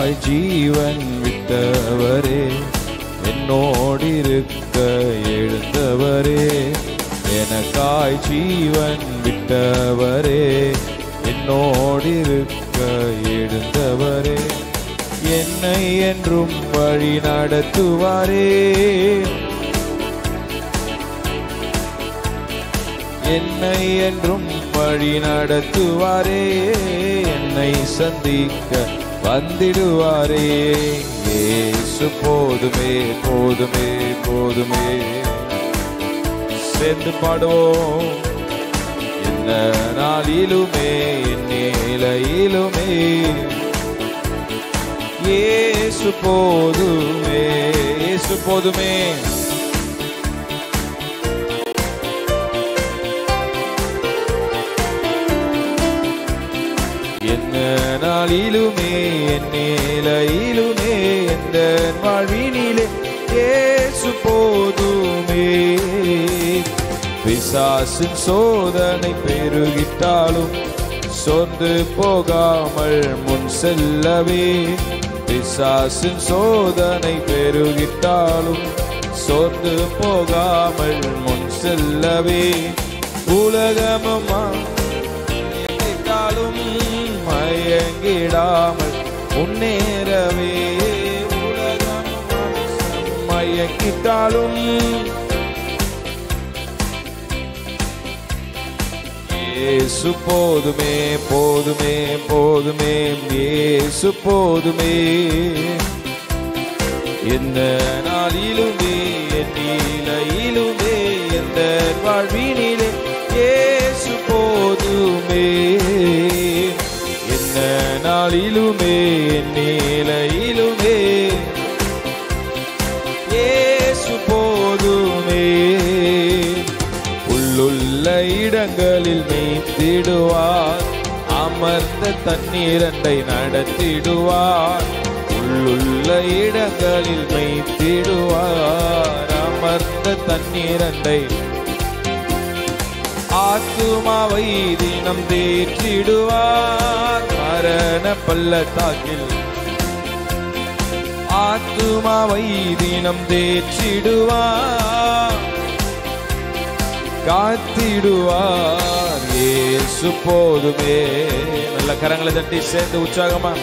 எனக்காய் ஜீவன் விட்டவரே, என்னோடிருக்க எழுந்தவரே. எனக்காய் ஜீவன் விட்டவரே, என்னோடிருக்க எழுந்தவரே. என்னை என்றும் வழி நடத்துவாரே, என்னை என்றும் வழி நடத்துவாரே. என்னை சந்திக்க வந்திடுவாரே. இயேசு போதுமே போதுமே போதுமே. சேர்ந்து பாடுவோம். என்ன நாளிலுமே என் நிலையிலுமே இயேசு போதுமே, இயேசு போதுமே. என்ன நாளிலுமே என் நிலையிலுமே எந்த வாழ்வினிலே இயேசு போதுமே. பிசாசின் சோதனை பெருகிட்டாலும் சோர்ந்து போகாமல் முன் செல்லவே. பிசாசின் சோதனை பெருகிட்டாலும் சோர்ந்து போகாமல் முன் செல்லவே. உலகமும் மயங்கிடாமல் முன்னேறவே. உலகம் மயங்கிட்டாலும் இயேசு போதுமே போதுமே போதுமே. இயேசு போதுமே. எந்த நாளிலுமே என் நிலையிலுமே எந்த வாழ்வினிலே இயேசு போதுமே. எந்த நாளிலுமே என் நிலையிலுமே இயேசு போதுமே. உள்ளுள்ள இடங்களில் மேய்த்திடுவார், அமர்ந்த தண்ணீரண்டை நடத்திடுவார். உள்ளுள்ள இடங்களில் மேய்த்திடுவார், அமர்ந்த தண்ணீரண்டை. ஆத்துமாவை தினம் தேற்றிடுவார், மரண பள்ளத்தாக்கில். ஆத்துமாவை தினம் தேற்றிடுவார், காத்திடுவார். இயேசு போதுமே. நல்ல கரங்களை தட்டி சேர்ந்து உற்சாகமா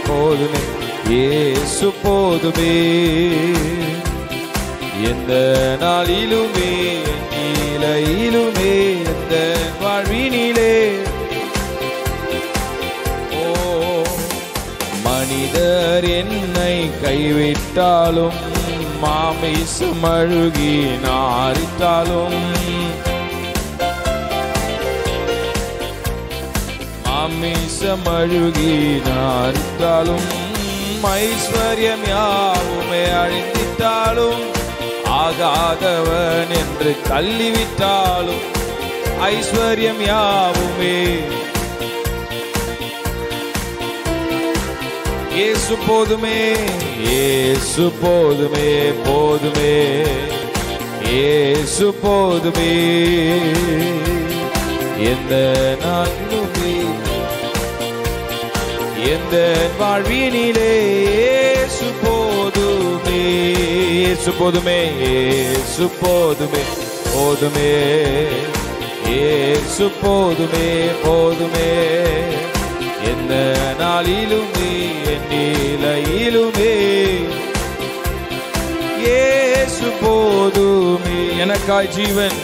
போதுமே. இயேசு போதுமே. எந்த நாளிலுமே நிலையிலுமே எந்த வாழ்வினிலே. ஓ மனிதர் என்னை கைவிட்டாலும், மாமிசம் அழுகி நாரிட்டாலும், மாமிசம் அழுகி நாரிட்டாலும், ஐஸ்வர்யம் யாவுமே அழிந்திட்டாலும், ஆகாதவன் என்று தள்ளிவிட்டாலும், ஐஸ்வர்யம் யாவுமே இயேசு போதுமே. இயேசு போதுமே போதுமே. இயேசு போதுமே. எந்த நாளிலுமே எந்த வாழ்வினிலே இயேசு போதுமே. இயேசு போதுமே. இயேசு போதுமே போதுமே. இயேசு போதுமே போதுமே. எந்த நாளிலுமே என் நிலையிலுமே இயேசு போதுமே. எனக்காய் ஜீவன்,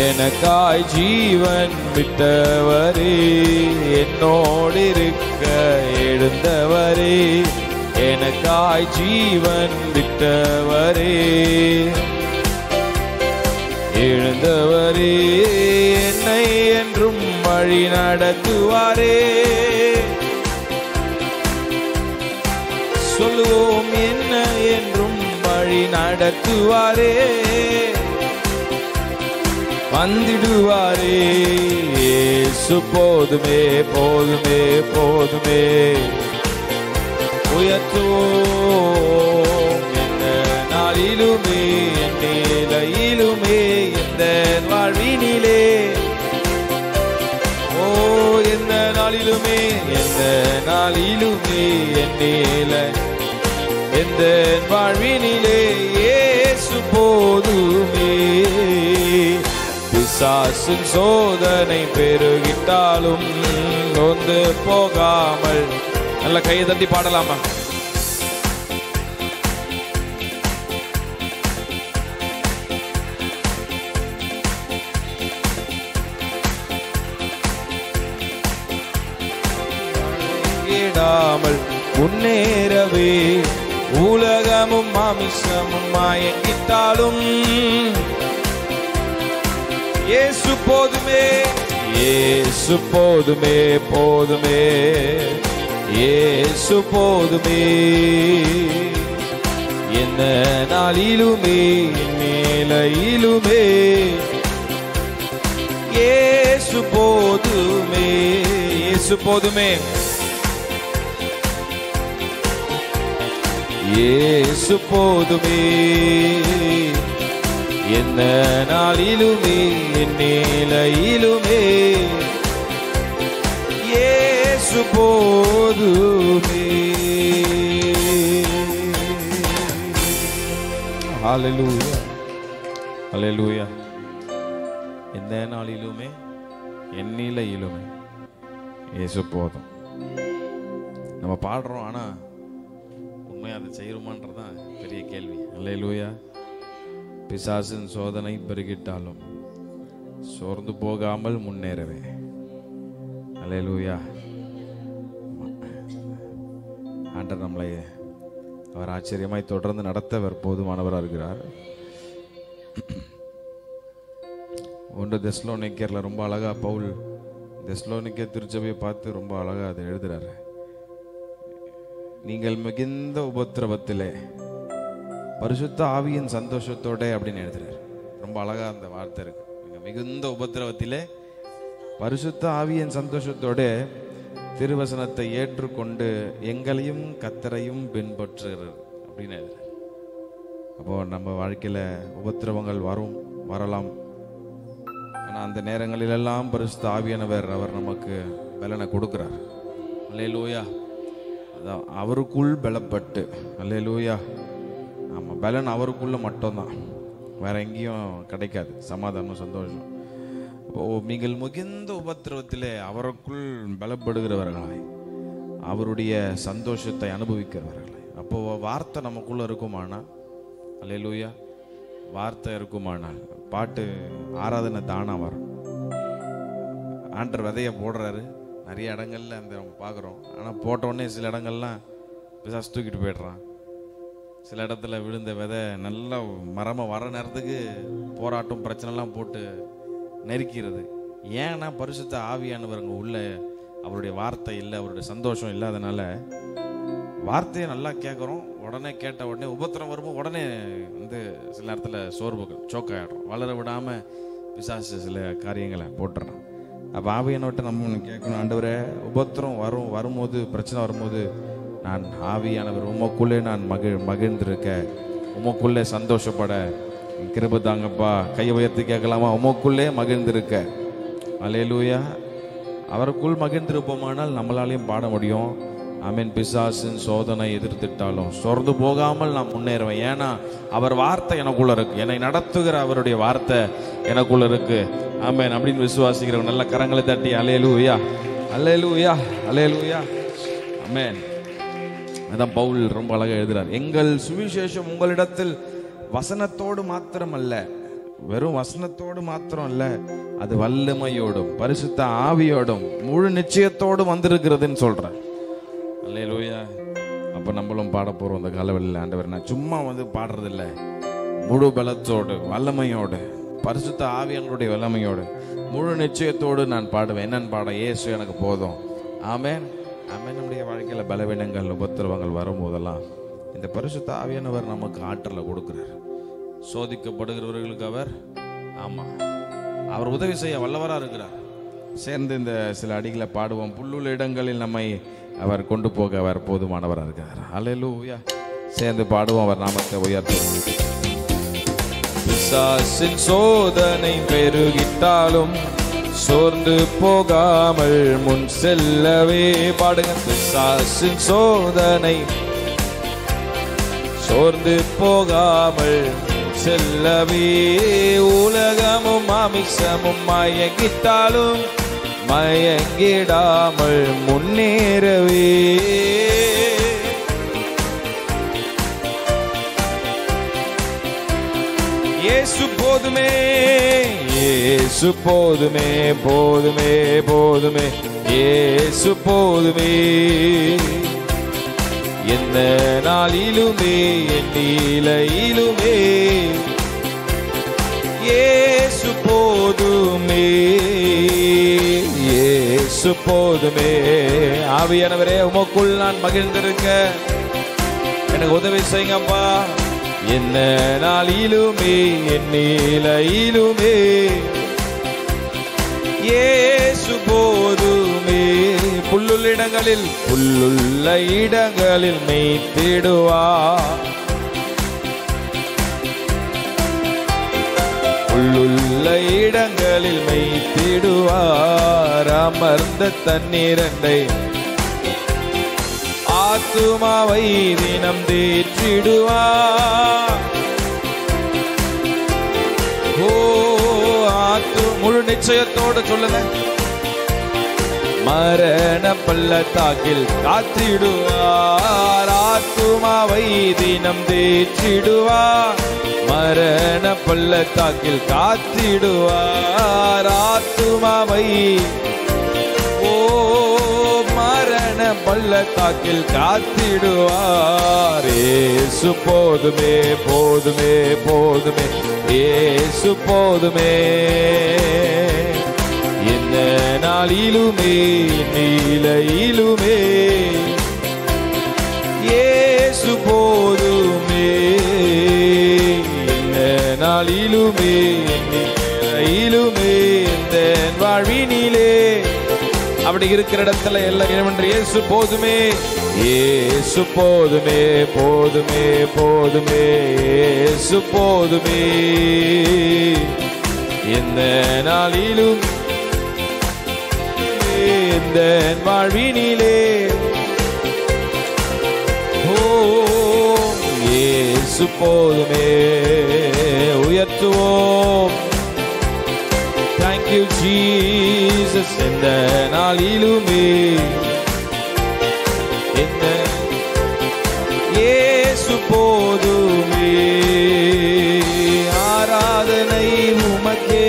எனக்காய் ஜீவன் விட்டவரே, என்னோடிருக்க எழுந்தவரே. எனக்காய் ஜீவன் விட்டவரே, எழுந்தவரே. என்னை என்றும் வழி நடத்துவாரே. சொல்லுவோம், என்ன என்றும் வழி நடத்துவாரே. வந்திடுவாரே. இயேசு போதுமே போதுமே போதுமே. உயர்த்துவோம். எந்த நாளிலுமே என் நிலையிலுமே எந்த வாழ்வினிலே, ஓ எந்த நாளிலுமே எந்த நாளிலுமே என் நிலை எந்த வாழ்வினிலே இயேசு போதுமே. பிசாசின் சோதனை பெருகிட்டாலும் நொந்து போகாமல், நல்ல கையை தட்டி பாடலாமா? கேடாமல் முன்னேறவே உலகமும் மாமிசமும் மயங்கிட்டாலும் இயேசு போதுமே, இயேசு போதுமே, போதுமே, இயேசு போதுமே. எந்த நாளிலுமே நிலையிலுமே இயேசு போதுமே, இயேசு போதுமே, இயேசு போதுமே. எந்த நாளிலுமே நிலையிலுமே இயேசு போதுமே. ஹல்லேலூயா, ஹல்லேலூயா. எந்த நாளிலுமே என் நிலையிலுமே இயேசு போதும். நம்ம பாடுறோம், ஆனா உண்மையா அதை செய்யணுமான்றதான் பெரிய கேள்வி. ஹல்லேலூயா. பிசாசின் சோதனை பெருகிட்டாலும் சோர்ந்து போகாமல் முன்னேறவே. ஹல்லேலூயா. ஆண்டவர் நம்மளை அவர் ஆச்சரியமாய் தொடர்ந்து நடத்தவர் போதுமானவராக இருக்கிறார். 1 தெசலோனிக்கேயர்ல ரொம்ப அழகா பவுல் தெசலோனிக்கே திருச்சபையை பார்த்து ரொம்ப அழகா அதை எழுதுறாரு. நீங்கள் மிகுந்த உபத்திரவத்திலே பரிசுத்த ஆவியின் சந்தோஷத்தோட அப்படின்னு எழுதுறாரு. ரொம்ப அழகா அந்த வார்த்தை இருக்கு. மிகுந்த உபத்திரவத்திலே பரிசுத்த ஆவியின் சந்தோஷத்தோட திருவசனத்தை ஏற்றுக்கொண்டு எங்களையும் கர்த்தரையும் பின்பற்றுகிறார் அப்படின்னு எழுதுறாரு. அப்போ நம்ம வாழ்க்கையில உபத்திரவங்கள் வரலாம். ஆனா அந்த நேரங்களிலெல்லாம் பரிசுத்த ஆவியானவர் அவர் நமக்கு பலனை கொடுக்கிறார். அல்லேலூயா. அதான் அவருக்குள் பலப்பட்டு. அல்லேலூயா. ஆமாம், பலன் அவருக்குள்ள மட்டும்தான், வேற எங்கேயும் கிடைக்காது. சமாதானம், சந்தோஷம். நீங்கள் மிகுந்த உபத்திரவத்திலே அவருக்குள் பலப்படுகிறவர்களாய் அவருடைய சந்தோஷத்தை அனுபவிக்கிறவர்களாய். அப்போ வார்த்தை நமக்குள்ள இருக்குமானால், அல்லேலூயா, வார்த்தை இருக்குமானால் பாட்டு ஆராதனை தானா வரும். ஆண்டர் விதைய போடுறாரு நிறைய இடங்கள்ல, அந்த நம்ம பார்க்குறோம். ஆனால் போட்டோடனே சில இடங்கள்லாம் பிசாசு தூக்கிட்டு போய்ட்றான். சில இடத்துல விழுந்த விதை நல்லா மரமாக வர நேரத்துக்கு போராட்டம் பிரச்சனைலாம் போட்டு நெருக்கிறது. ஏன்னா பரிசுத்த ஆவியானவருங்க உள்ள அவருடைய வார்த்தை இல்லை, அவருடைய சந்தோஷம் இல்லாதனால வார்த்தையை நல்லா கேட்குறோம். உடனே கேட்ட உடனே உபத்திரம் வரும்போது உடனே சில நேரத்தில் சோர்வுகள் சோக்காயிடும். வளர விடாமல் பிசாசு சில காரியங்களை போட்டுறான். அப்போ ஆவியானவர்கிட்ட நம்ம கேட்கணும், ஆண்டவரே உபத்திரம் வரும்போது பிரச்சனை வரும்போது நான் ஆவியானவர் உமக்குள்ளே நான் மகிழ்ந்திருக்க, உமக்குள்ளே சந்தோஷப்பட கிருபை தாங்கப்பா. கையை உயர்த்தி கேட்கலாமா? உமக்குள்ளே மகிழ்ந்திருக்க. அல்லேலூயா. அவருக்குள் மகிழ்ந்திருப்போமானால் நம்மளாலையும் பாட முடியும். ஆமென். பிசாசின் சோதனை எதிர்த்திட்டாலும் சோர்ந்து போகாமல் நான் முன்னேறுவேன். ஏன்னா அவர் வார்த்தை எனக்குள்ள இருக்கு, என்னை நடத்துகிற அவருடைய வார்த்தை எனக்குள்ள இருக்கு. ஆமென். அப்படின்னு விசுவாசிக்கிறவங்க நல்ல கரங்களை தட்டி அல்லேலூயா, அல்லேலூயா, அல்லேலூயா. ஆமென். அதான் பவுல் ரொம்ப அழகா எழுதுறார். எங்கள் சுவிசேஷம் உங்களிடத்தில் வசனத்தோடு மாத்திரம் அல்ல, வெறும் வசனத்தோடு மாத்திரம் அல்ல, அது வல்லமையோடும் பரிசுத்த ஆவியோடும் முழு நிச்சயத்தோடும் வந்திருக்கிறதுன்னு சொல்றேன். அல்லேலூயா. அப்ப நம்மளும் பாட போறோம் அந்த காலவெளியில். ஆண்டவர், நான் சும்மா பாடுறது இல்லை, முழு பலத்தோடு வல்லமையோடு பரிசுத்த ஆவியானுடைய வல்லமையோடு முழு நிச்சயத்தோடு நான் பாடுவேன். என்னன்னு பாட? இயேசு எனக்கு போதும். ஆமென், ஆமென். நம்முடைய வாழ்க்கையில பலவீனங்கள் உபத்திரவங்கள் வரும்போதெல்லாம் இந்த பரிசுத்த ஆவியானவர் நமக்கு ஆற்றலை கொடுக்கிறார். சோதிக்கப்படுகிறவர்களுக்கு அவர் அவர் உதவி செய்ய வல்லவராக இருக்கிறார். சேர்ந்து இந்த சில அடிகளை பாடுவோம். புல்லுள்ள இடங்களில் நம்மை அவர் கொண்டு போக அவர் போதுமானவராக இருக்கிறார். அல்லேலூயா. சேர்ந்து பாடுவோம், அவர் நாமத்தை உயர்த்துவோம். பிசாசின் சோதனை பெருகிட்டாலும் சோர்ந்து போகாமல் முன் செல்லவே. பாடுங்க. பிசாசின் சோதனை சோர்ந்து போகாமல் செல்லவே. உலகமும் மாமிசமும் மயங்கிட்டாலும் மயங்கிடாமல் முன்னேறவே. இயேசு போதுமே, இயேசு போதுமே, போதுமே, போதுமே, இயேசு போதுமே. எந்த நாளிலுமே என் நிலையிலுமே இயேசு போதுமே, இயேசு போதுமே. ஆவியானவரே, உமக்குள் நான் மகிழ்ந்திருக்க எனக்கு உதவி செய்யுங்கப்பா. என்ன நாளிலுமே என் நிலையிலுமே இயேசு போதுமே. புல்லுள்ள இடங்களில் புல்லுள்ள இடங்களில் மேய்த்திடுவார். புல்லுள்ள இடங்களில் மேய்த்திடுவார். அமர்ந்த தண்ணீரண்டை ஆத்துமாவை தினம் தேற்றிடுவார். ஓ முழு நிச்சயத்தோடு சொல்லுங்க. மரண பள்ளத்தாக்கில் காத்திடுவார். ஆத்துமாவை தினம் தேற்றிடுவார். மரண பள்ளத்தாக்கில் காத்திடுவார். ஆத்துமாவை ஓ மரண பள்ளத்தாக்கில் காத்திடுவார். இயேசு போதுமே, போதுமே, போதுமே, இயேசு போதுமே. என்ன நாளிலுமே நிலையிலுமே இயேசு போதுமே. என்ன நாளிலுமே நிலையிலுமே இந்த வாழ்வினிலே அப்படி இருக்கிற இடத்துல எல்லாம் இயேசு போதுமே, இயேசு போதுமே, போதுமே, போதுமே, இயேசு போதுமே. எந்த நாளிலும் இந்த வாழ்வினிலே ஓ இயேசு போதுமே. உயர்த்துவோம். Thank you Jesus. எந்த நாளிலுமே என்ன இயேசு போதுமே. ஆராதனை உமக்கே,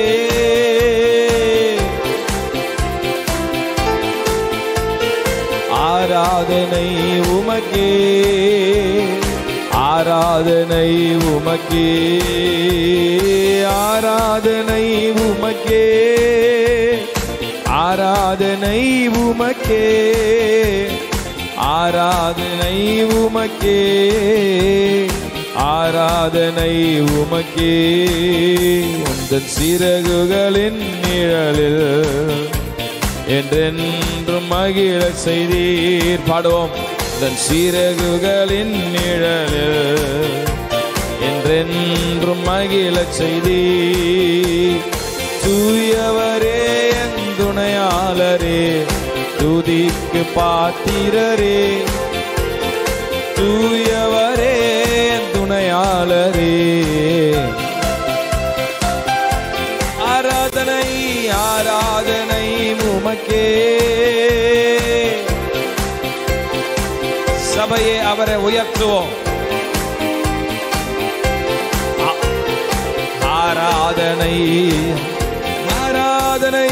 ஆராதனை உமக்கே, ஆராதனை உமக்கே, ஆராதனை உமக்கே, ஆராதனை உமக்கே, ஆராதனை உமக்கே, ஆராதனை உமக்கே. உந்தன் சிறகுகளின் நிழலில் என்றென்றும் மகிழ செய்தீர். பாடுவோம். உந்தன் சிறகுகளின் நிழலில் என்றென்றும் மகிழ செய்தீர். தூயவரே என் துணையாளரே, துதிக்கு பாத்திரரே. தூயவரே என் துணையாளரே, ஆராதனை ஆராதனை உமக்கே. சபையே அவரை உயர்த்துவோம். ஆராதனை ஆராதனை.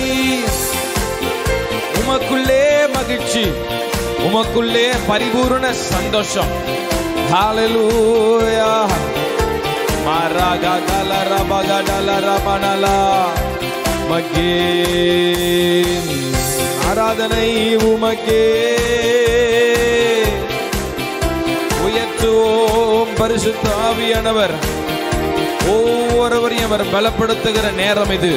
உமக்குள்ளே மகிழ்ச்சி, உமக்குள்ளே பரிபூர்ண சந்தோஷம். ஹalleluya. மரகதலரபகதலரபனலா மகே. ஆராதனை உமக்கே. உயர்த்துவோம். பரிசுத்த ஆவியானவர் ஒவ்வொருவரையும் அவர் பலப்படுத்துகிற நேரம் இது.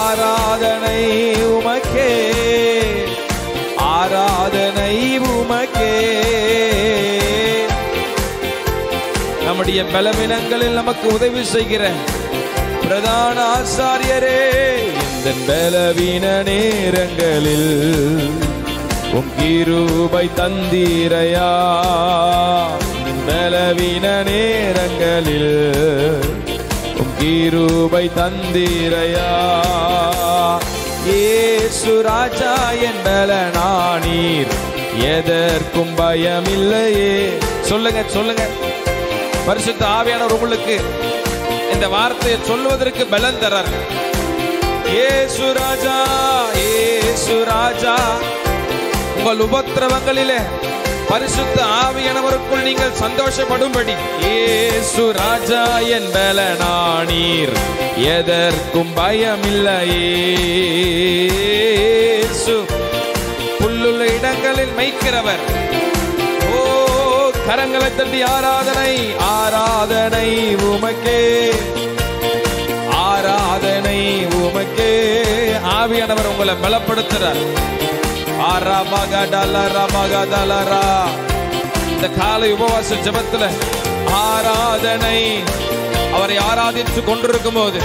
ஆராதனை உமக்கே, ஆராதனை உமக்கே. நம்முடைய பலவீனங்களில் நமக்கு உதவி செய்கிற பிரதான ஆசாரியரே, இந்த பலவீன நேரங்களில் உம் கிருபை தந்தீரையா. பலவீன நேரங்களில் உம் கிருபை தந்தீரையா. இயேசு ராஜா என் பலனானீர், எதற்கும் பயமில்லையே. சொல்லுங்க சொல்லுங்க. பரிசுத்த ஆவியானவர் உங்களுக்கு இந்த வார்த்தையை சொல்வதற்கு பலன் தரார். இயேசு ராஜா, இயேசு ராஜா. உங்கள் உபத்திரவங்களிலே பரிசுத்த ஆவியானவருக்குள் நீங்கள் சந்தோஷப்படும்படி, இயேசு ராஜா என் பலனானீர், எதற்கும் பயமில்லையே. இயேசு புல்லுள்ள இடங்களில் மேய்க்கிறவர். ஓ, கரங்களை தட்டி ஆராதனை, ஆராதனை உமக்கே, ஆராதனை உமக்கே. ஆவியானவர் உங்களை பலப்படுத்துறார். இந்த காலை உபவாச ஜெபத்துல ஆராதனை, அவரை ஆராதித்து கொண்டிருக்கும் போது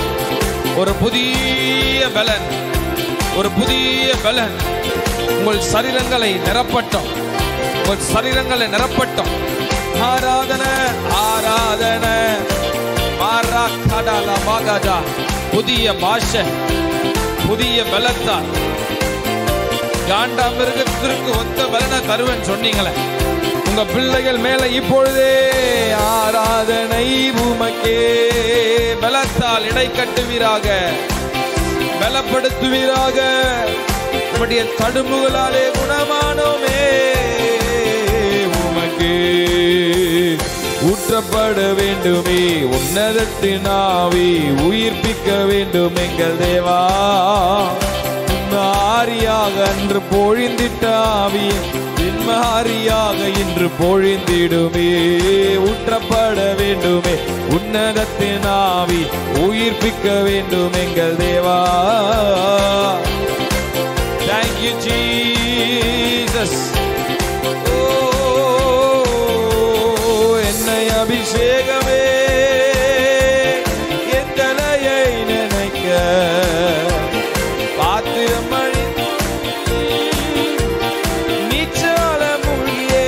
ஒரு புதிய பலன், ஒரு புதிய பலன் உங்கள் சரீரங்களை நிரப்பட்டும், உங்கள் சரீரங்களை நிரப்பட்டும். ஆராதனை, ஆராதனை. புதிய பாஷை, புதிய பலத்தால் காண்டாமிருகத்திற்கு ஒத்த பலனை தருவேன் சொன்னீங்களே, உங்க பிள்ளைகள் மேல இப்பொழுதே ஆராதனை உமக்கே. பலத்தால் இடை கட்டுவீராக, பலப்படுத்துவீராக. உம்முடைய தடும்புகளாலே குணமானோமே. உமக்கே ஊற்றப்பட வேண்டுமே உன்னதத்தின் ஆவி, உயிர்ப்பிக்க வேண்டும் எங்கள் தேவா. மாரியாக அன்று பொழிந்திட்ட ஆவி பின்மாரியாக இன்று பொழிந்திடுமே. ஊற்றப்பட வேண்டுமே உன்னதத்தின் ஆவி, உயிர்ப்பிக்க வேண்டும் எங்கள் தேவா. Thank you Jesus. என்னை அபிஷேகமே, என் தலையை நினைக்க பாத்திரமணி நீச்சால மூழ்கியே.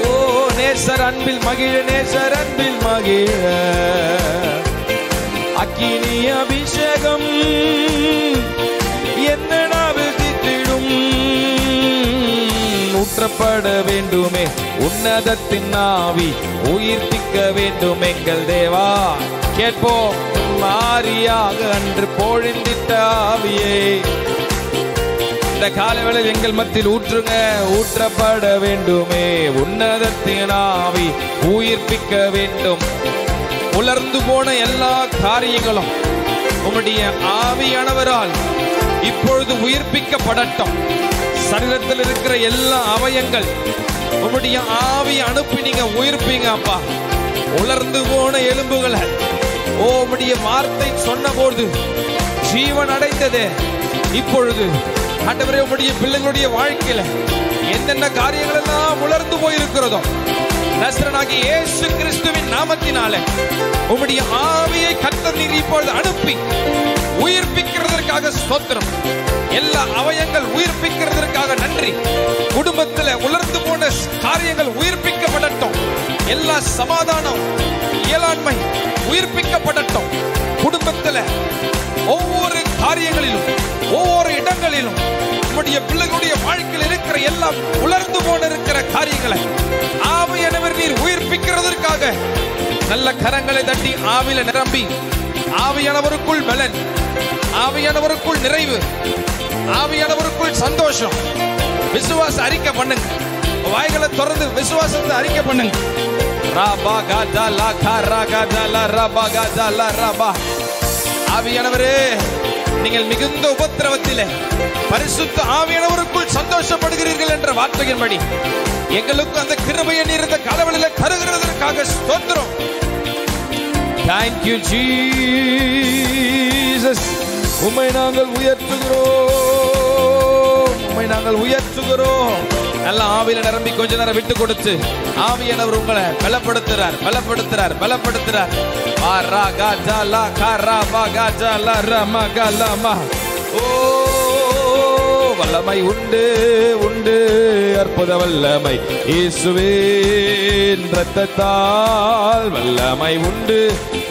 ஓ, நேசர் அன்பில் மகிழ, நேசர் அன்பில் மகிழ. அக்கினி அபிஷேகம் என்னடாவில் தித்திடும். ஊற்றப்பட வேண்டுமே உன்னதத்தின் ஆவி, உயிர்ப்பிக்க வேண்டும் எங்கள் தேவா. கேட்போம். மாரியாக அன்று பொழிந்திட்ட ஆவியே, இந்த காலவேளையில் எங்கள் மத்தியில் ஊற்றுங்க. ஊற்றப்பட வேண்டுமே உன்னதத்தின் ஆவி, உயிர்ப்பிக்க வேண்டும். உலர்ந்து போன எல்லா காரியங்களும் உம்முடைய ஆவியானவரால் இப்பொழுது உயிர்ப்பிக்கப்படட்டும். சரீரத்தில் இருக்கிற எல்லா அவயங்கள் உம்முடைய ஆவி அனுப்பி நீங்க உயிர்ப்பீங்க அப்பா. உலர்ந்து போன எலும்புகளை, ஓ, உம்முடைய வார்த்தை சொன்னபோது ஜீவன் அடைந்ததே. இப்பொழுது ஆண்டவரே, உம்முடைய பிள்ளைகளுடைய வாழ்க்கையில என்னென்ன காரியங்கள் எல்லாம் உலர்ந்து போயிருக்கிறதோ, நசரேயனாகிய இயேசு கிறிஸ்துவின் நாமத்தினாலே உம்முடைய ஆவியை கர்த்தர் நீர் இப்பொழுது அனுப்பி உயிர்ப்பிக்கிறதற்காக ஸ்தோத்திரம். எல்லா அவயங்கள் உயிர்ப்பிக்கிறதற்காக நன்றி. குடும்பத்தில் உலர்ந்து போன காரியங்கள் உயிர்ப்பிக்கப்படட்டும். எல்லா சமாதானம், இயலாண்மை உயிர்ப்பிக்கப்படட்டும். குடும்பத்தில் ஒவ்வொரு காரியங்களிலும், ஒவ்வொரு இடங்களிலும் உம்முடைய பிள்ளைகளுடைய வாழ்க்கையில் இருக்கிற எல்லாம் உலர்ந்து போன இருக்கிற காரியங்களை ஆவியானவர் நீர் உயிர்ப்பிக்கிறதற்காக நல்ல கரங்களை தட்டி ஆவியில நிரம்பி, ஆவியானவருக்குள் பலன், ஆவியானவருக்குள் நிறைவு, ஆவியானவருக்குள் சந்தோஷம். விசுவாச அறிக்கை பண்ணுங்க. வாய்களை திறந்து விசுவாசத்தை அறிக்கை பண்ணுங்க. ஆவியானவரே, நீங்கள் மிகுந்த உபத்திரவத்திலே பரிசுத்த ஆவியானவருக்குள் சந்தோஷப்படுகிறீர்கள் என்ற வார்த்தையின்படி எங்களுக்கு அந்த கிருபையை நீர் இந்த காலவெளியில தருகிறதற்காக ஸ்தோத்திரம். Thank you Jesus. உம்மை நாங்கள் உயர்த்துகிறோம், உம்மை நாங்கள் உயர்த்துகிறோம். நல்ல ஆவியில நிரம்பி கொஞ்ச நேரம் விட்டு கொடுத்து ஆவியானவர் உங்களை பலப்படுத்துறார், பலப்படுத்துறார், பலப்படுத்துறார். ஓ வல்லமை உண்டு உண்டு, அற்புத வல்லமை இயேசுவின் இரத்தத்தால். வல்லமை உண்டு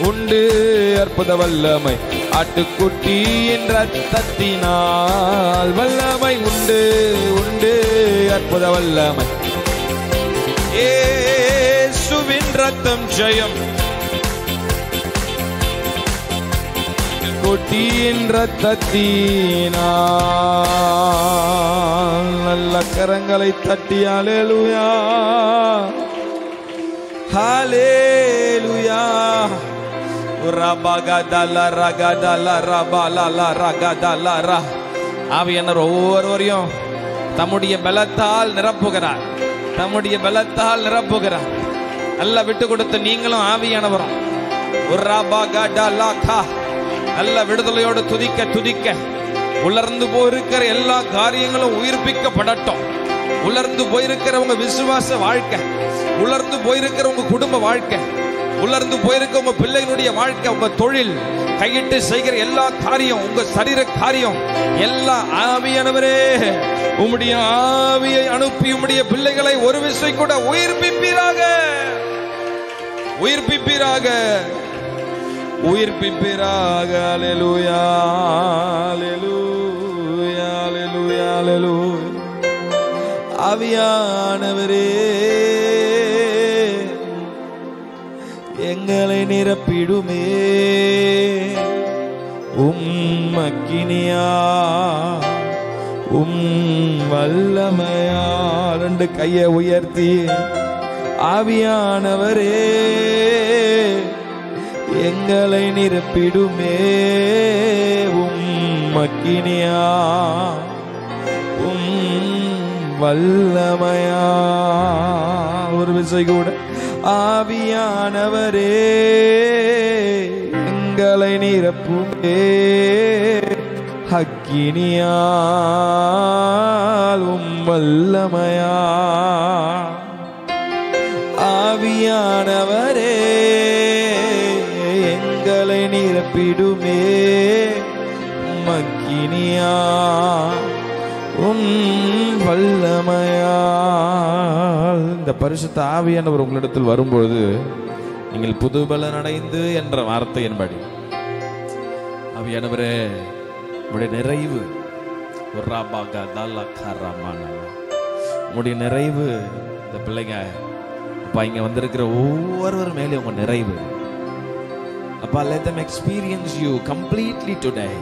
உண்டு, அற்புத வல்லமை ஆட்டுக்குட்டியின் இரத்தத்தினால். வல்லமை உண்டு உண்டு, அற்புத வல்லமை இயேசுவின் இரத்தம் ஜெயம். கொட்டியின் இரத்தத்தினால். நல்ல கரங்களை தட்டி ஹல்லேலூயா ஹல்லேலூயா. ஆவியானவர் ஒவ்வொருவரையும் தம்முடைய பலத்தால் நிரப்புகிறார், தம்முடைய பலத்தால் நிரப்புகிறார். நல்ல விட்டு கொடுத்து நீங்களும் ஆவியானவரும் நல்ல விடுதலையோடு துதிக்க துதிக்க உலர்ந்து போயிருக்கிற எல்லா காரியங்களும் உயிர்ப்பிக்கப்படட்டும். உலர்ந்து போயிருக்கிற உங்க விசுவாச வாழ்க்கை, உலர்ந்து போயிருக்கிற உங்க குடும்ப வாழ்க்கை, உலர்ந்து போயிருக்க உங்க பிள்ளைகளுடைய வாழ்க்கை, உங்க தொழில், கையிட்டு செய்கிற எல்லா காரியம், உங்க சரீர காரியம் எல்லா ஆவியானவரே உம்முடைய ஆவியை அனுப்பி உம்முடைய பிள்ளைகளை ஒரு விசை கூட உயிர்ப்பிப்பீராக, உயிர்ப்பிப்பீராக, உயிர்ப்பிப்பீராக. ஹல்லேலூயா ஹல்லேலூயா ஹல்லேலூயா ஹல்லேலூயா. ஆவியானவரே எங்களை நிரப்பிடுமே அக்கினியா வல்லமையா. ரெண்டு கையை உயர்த்தி ஆவியானவரே எங்களை நிரப்பிடுமே அக்கினியா வல்லமையா. ஒரு விசை கூட ஆவியானவரே எங்களை நிரப்புமே அக்கினியால் வல்லமையா. ஆவியானவரே எங்களை நிரப்பிடுமே அக்கினியா வல்லமையால். இந்த பரிசுத்த ஆவியானவர் உங்களிடத்தில் வரும்பொழுது நீங்கள் புதுபலன் அடைந்து என்ற வார்த்தையின்படி ஆவியானவரே உடைய நிறைவு, உடைய நிறைவு இந்த பிள்ளைங்க அப்பா இங்க வந்திருக்கிற ஒவ்வொருவர் மேலே உங்க நிறைவு அப்பா, let them experience you completely today.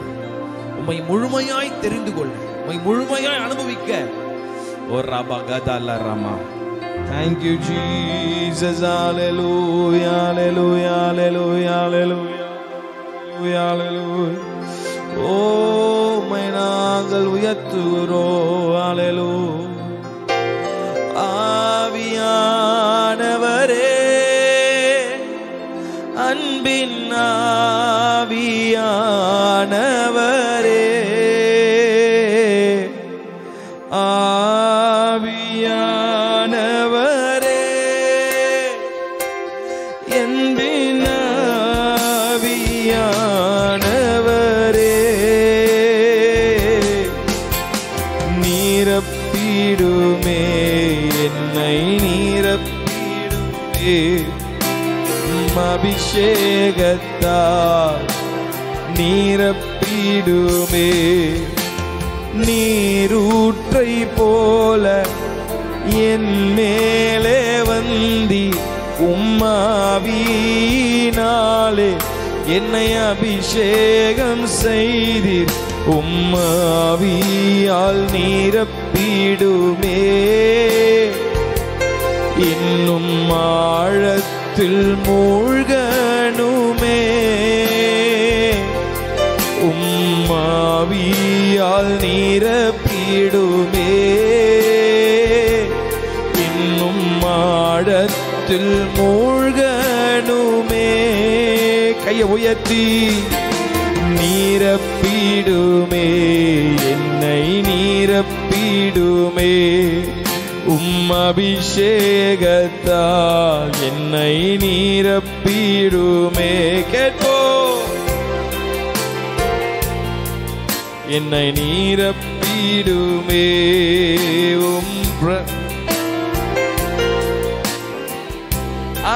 உம்மை முழுமையாய் தெரிந்து கொள்ள, உம்மை முழுமையாய் அனுபவிக்க. ஓ ராபா கதாலா ராமா. Thank you Jesus. Hallelujah hallelujah hallelujah hallelujah hallelujah. Oh my நாங்கள் உயர்த்துகிறோம். ஹல்லேலூயா. ஆவியானவரே அன்பின் ஆவியானவரே ஆவியானவரே அன்பின் ஆவியானவரே நீரப்பிடுமே என்னை நீரப்பிடுமே அபிஷேகத்தால் நீரப்பிடுமே. நீரூற்றை போல என் மேலே வந்தி உம்மாவினாலே என்னை அபிஷேகம் செய்தீர். உம்மாவியால் நீரப்பிடுமே. இன்னும் ஆழத்தில் மூழ்கணுமே உம்மாவியால் நீரப்பிடுமே. இன்னும் ஜபத்தில் மூழ்கணுமே. கையை உயர்த்தி நீரப்பிடுமே, என்னை நீரப்பிடுமே. அபிஷேகத்தால் என்னை நீரப்பிடுமே. கேட்போ, என்னை நீரப்பிடுமே.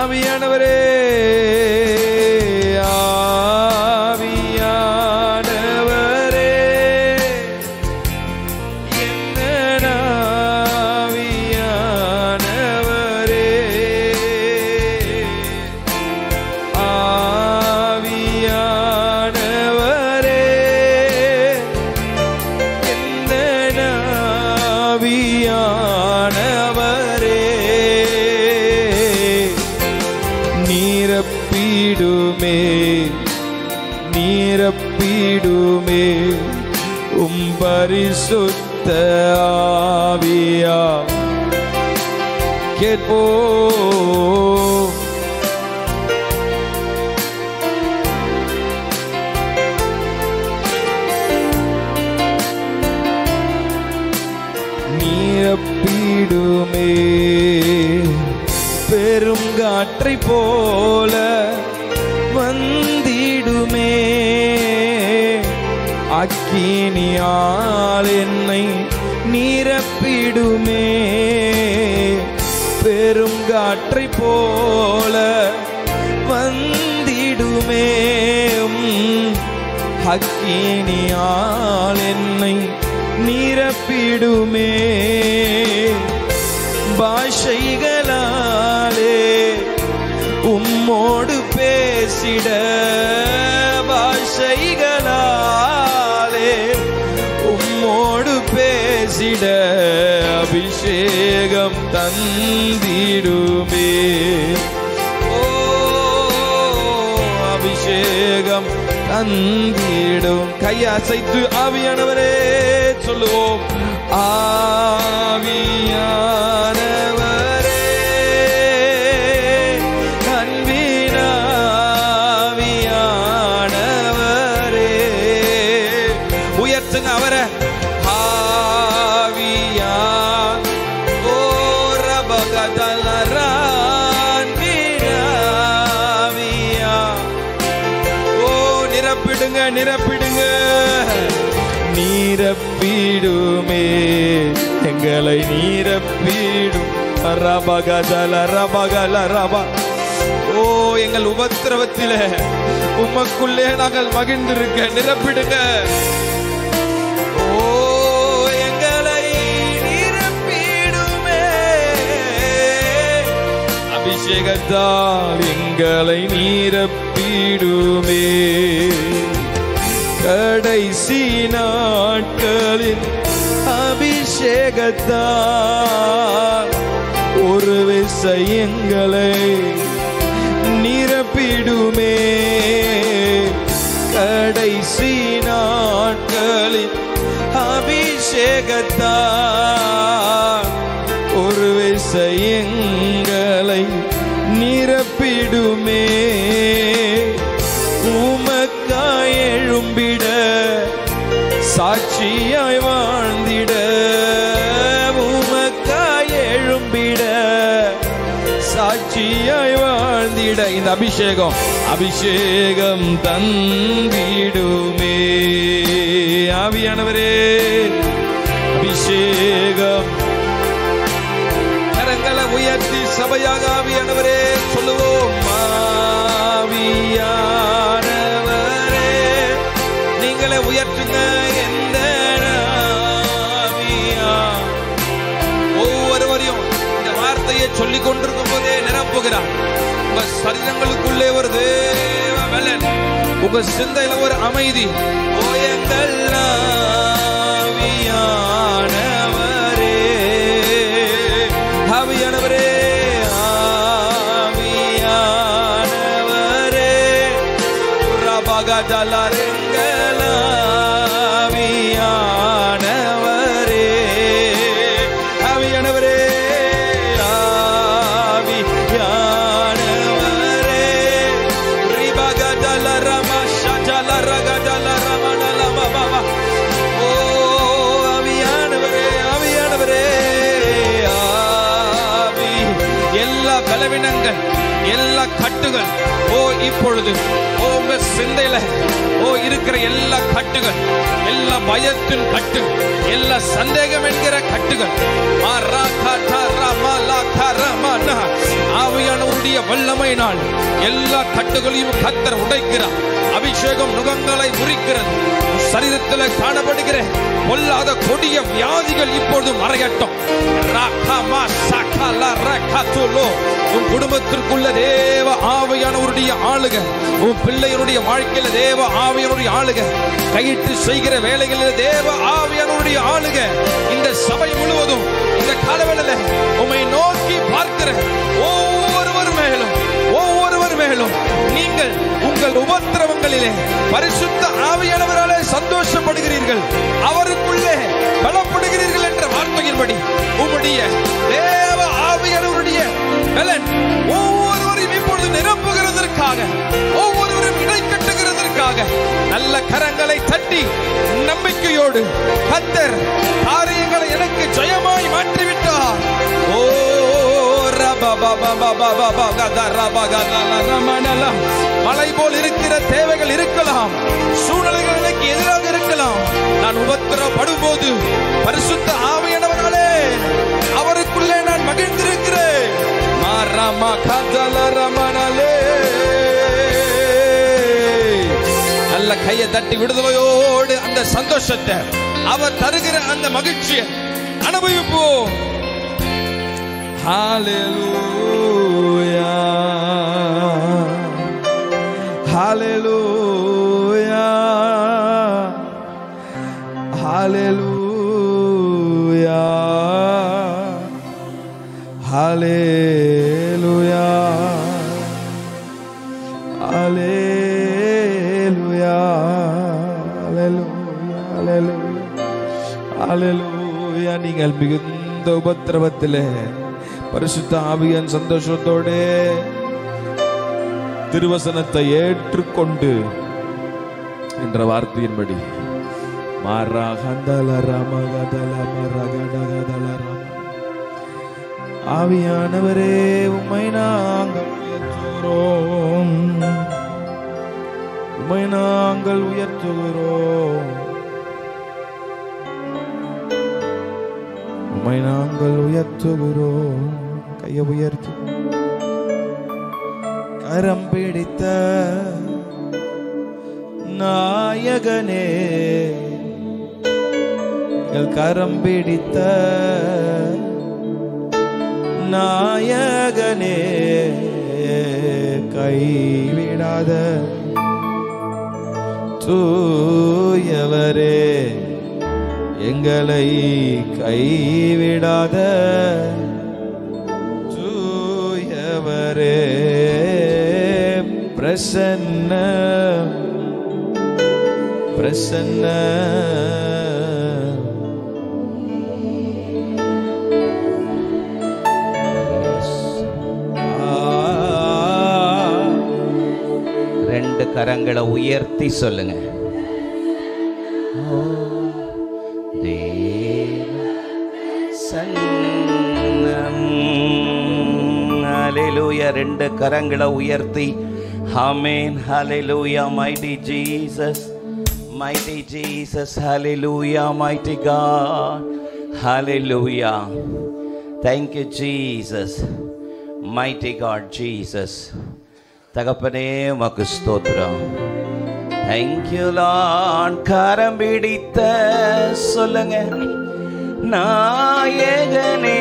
ஆவியானவரே, ஆவியானவரே, என்ன ஆவியானவரே, ஆவியானவரே, என்ன ஆவியானவரே, நீரப்பிடுமே, நீரப்பிடுமே. பரிசுத்த ஆவியா. கேட்போ, நீரப்பிடுமே. பெருங்காற்றை போல வந்திடுமே, அக்கினியால் என்னை நிரப்பிடுமே. பெருங்காற்றை போல வந்திடுமே, அக்கினியால் என்னை நிரப்பிடுமே. பாஷைகளாலே உம்மோடு பேசிட, பாஷைகளாலே உம்மோடு பேசிட அபிஷேகம் தந்திடுமே. ஓ, அபிஷேகம் தந்திடும். கையசைத்து ஆவியானவரே சொல்லுவோம். ஆவியானவரே, அன்பினாவியானவரே, உயர்த்துங்க அவரை. ஆவியா ஓ ரபகதலரான்பினாவியா. ஓ, நிரப்பிடுங்க, நிரப்பிடுங்க. நீரப்பிடுமே, எங்களை நீரப்பிடும். ரபகதல ரபகல ரப. ஓ, எங்கள் உபத்திரவத்திலே உமக்குள்ளே நாங்கள் மகிழ்ந்திருக்க நிரப்பிடுங்க. ஓ, எங்களை நீரப்பிடுமே. அபிஷேகத்தால் எங்களை நீரப்பிடுமே. கடைசி நாட்களின் அபிஷேகத்தால் ஒரு விசை எங்களை நிரப்பிடுமே. கடைசி நாட்களின் அபிஷேகத்தால் ஒரு விசை எங்களை நிரப்பிடுமே. உமக்காய் எழும்பிட, சாட்சியாய் வாழ்ந்திட, உமக்காய் எழும்பிட, சாட்சியாய் வாழ்ந்திட இந்த அபிஷேகம், அபிஷேகம் தந்திடுமே. ஆவியானவரே, அபிஷேகம். கரங்களை உயர்த்தி சபையாக ஆவியானவரே சொல்லுவோம். ஆவியானவரே, நீங்களே உயர்த்துங்க. எந்த ஆவியா ஒவ்வொருவரையும் இந்த வார்த்தையை சொல்லிக் கொண்டிருக்கும் போதே நிரப்புகிறார். உங்க சரீரங்களுக்குள்ளே ஒரு தேவ பலன், உங்க சிந்தையில ஒரு அமைதி. ஓ, எங்கள் ஆவியானவரே, ஆவியானவரே, ஆவியானவரே, ரபகதலரெங்கள் ஆவியானவரே, ஆவியானவரே, ஆவியானவரே, பலவீனங்கள், எல்லா கட்டுகள் இப்பொழுது உங்க சிந்தையில இருக்கிற எல்லா கட்டுகள், எல்லா பயத்தின் கட்டு, எல்லா சந்தேகம் என்கிற கட்டுகள் ஆவியானவருடைய வல்லமையினால் எல்லா கட்டுகளையும் கர்த்தர் உடைக்கிறார். அபிஷேகம் நுகங்களை முறிக்கிறது. சரீரத்தில் காணப்படுகிற பொல்லாத கொடிய வியாதிகள் இப்பொழுது மறையட்டும். உன் குடும்பத்திற்குள்ள தேவ ஆவியானவருடைய ஆளுக, உன் பிள்ளைகளுடைய வாழ்க்கையில தேவ ஆவியானவருடைய ஆளுக, கையிட்டு செய்கிற வேலைகளில் தேவ ஆவியானவருடைய ஆளுக, இந்த சபை முழுவதும் இந்த காலவேளையில உம்மை நோக்கி பார்க்கிற ஒவ்வொருவர் மேலும் நீங்கள் உங்கள் உபத்திரவங்களிலே பரிசுத்த ஆவியானவராலே சந்தோஷப்படுகிறீர்கள், அவருக்குள்ளே பலப்படுகிறீர்கள் என்ற வார்த்தையின்படி உம்முடைய தேவ ஆவியானவருடைய பலன் ஒவ்வொருவரையும் இப்பொழுது நிரப்புகிறதற்காக, ஒவ்வொருவரும் இடை கட்டுகிறதற்காக நல்ல கரங்களை தட்டி நம்பிக்கையோடு கர்த்தர் காரியங்களை எனக்கு ஜெயமாய் மாற்றிவிட்டார். மலை போல் இருக்கிற தேவைகள் இருக்கலாம், சூழ்நிலைகள் எனக்கு எதிராக இருக்கலாம். நான் உபத்திரப்படும் போது பரிசுத்த ஆவியானவராலே அவருக்குள்ளே நான் மகிழ்ந்திருக்கிறேன். நல்ல கையை தட்டி விடுதலையோடு அந்த சந்தோஷத்தை, அவர் தருகிற அந்த மகிழ்ச்சியை அனுபவிப்போம். Hallelujah, hallelujah, hallelujah, hallelujah, hallelujah, hallelujah, hallelujah. நீங்கள் மிகுந்த உபத்திரவத்திலே பரிசுத்த ஆவியின் சந்தோஷத்தோடு திருவசனத்தை ஏற்றுக்கொண்டு என்ற வார்த்தையின்படி ஆவியானவரே உம்மை நாங்கள் உயர்த்துகிறோம், உம்மை நாங்கள் உயர்த்துகிறோம், உம்மை நாங்கள் உயர்த்துகிறோம். கையை உயர்த்தி கரம் பிடித்த நாயகனே, கரம் பிடித்த நாயகனே, கைவிடாத தூயவரே, எங்களை கைவிடாத தூயவரே, பிரசன்ன பிரசன்ன ரெண்டு கரங்களை உயர்த்தி சொல்லுங்க. ஹalleluya. ரெண்டு கரங்களை உயர்த்தி ஆமென். ஹalleluya. mighty Jesus, mighty Jesus, hallelujah, mighty God, hallelujah. Thank you Jesus, mighty God Jesus. தகப்பனே உமக்கு ஸ்தோத்திரம். Thank you Lord. கரம் பிடித்த சொல்லுங்க நாயகனே,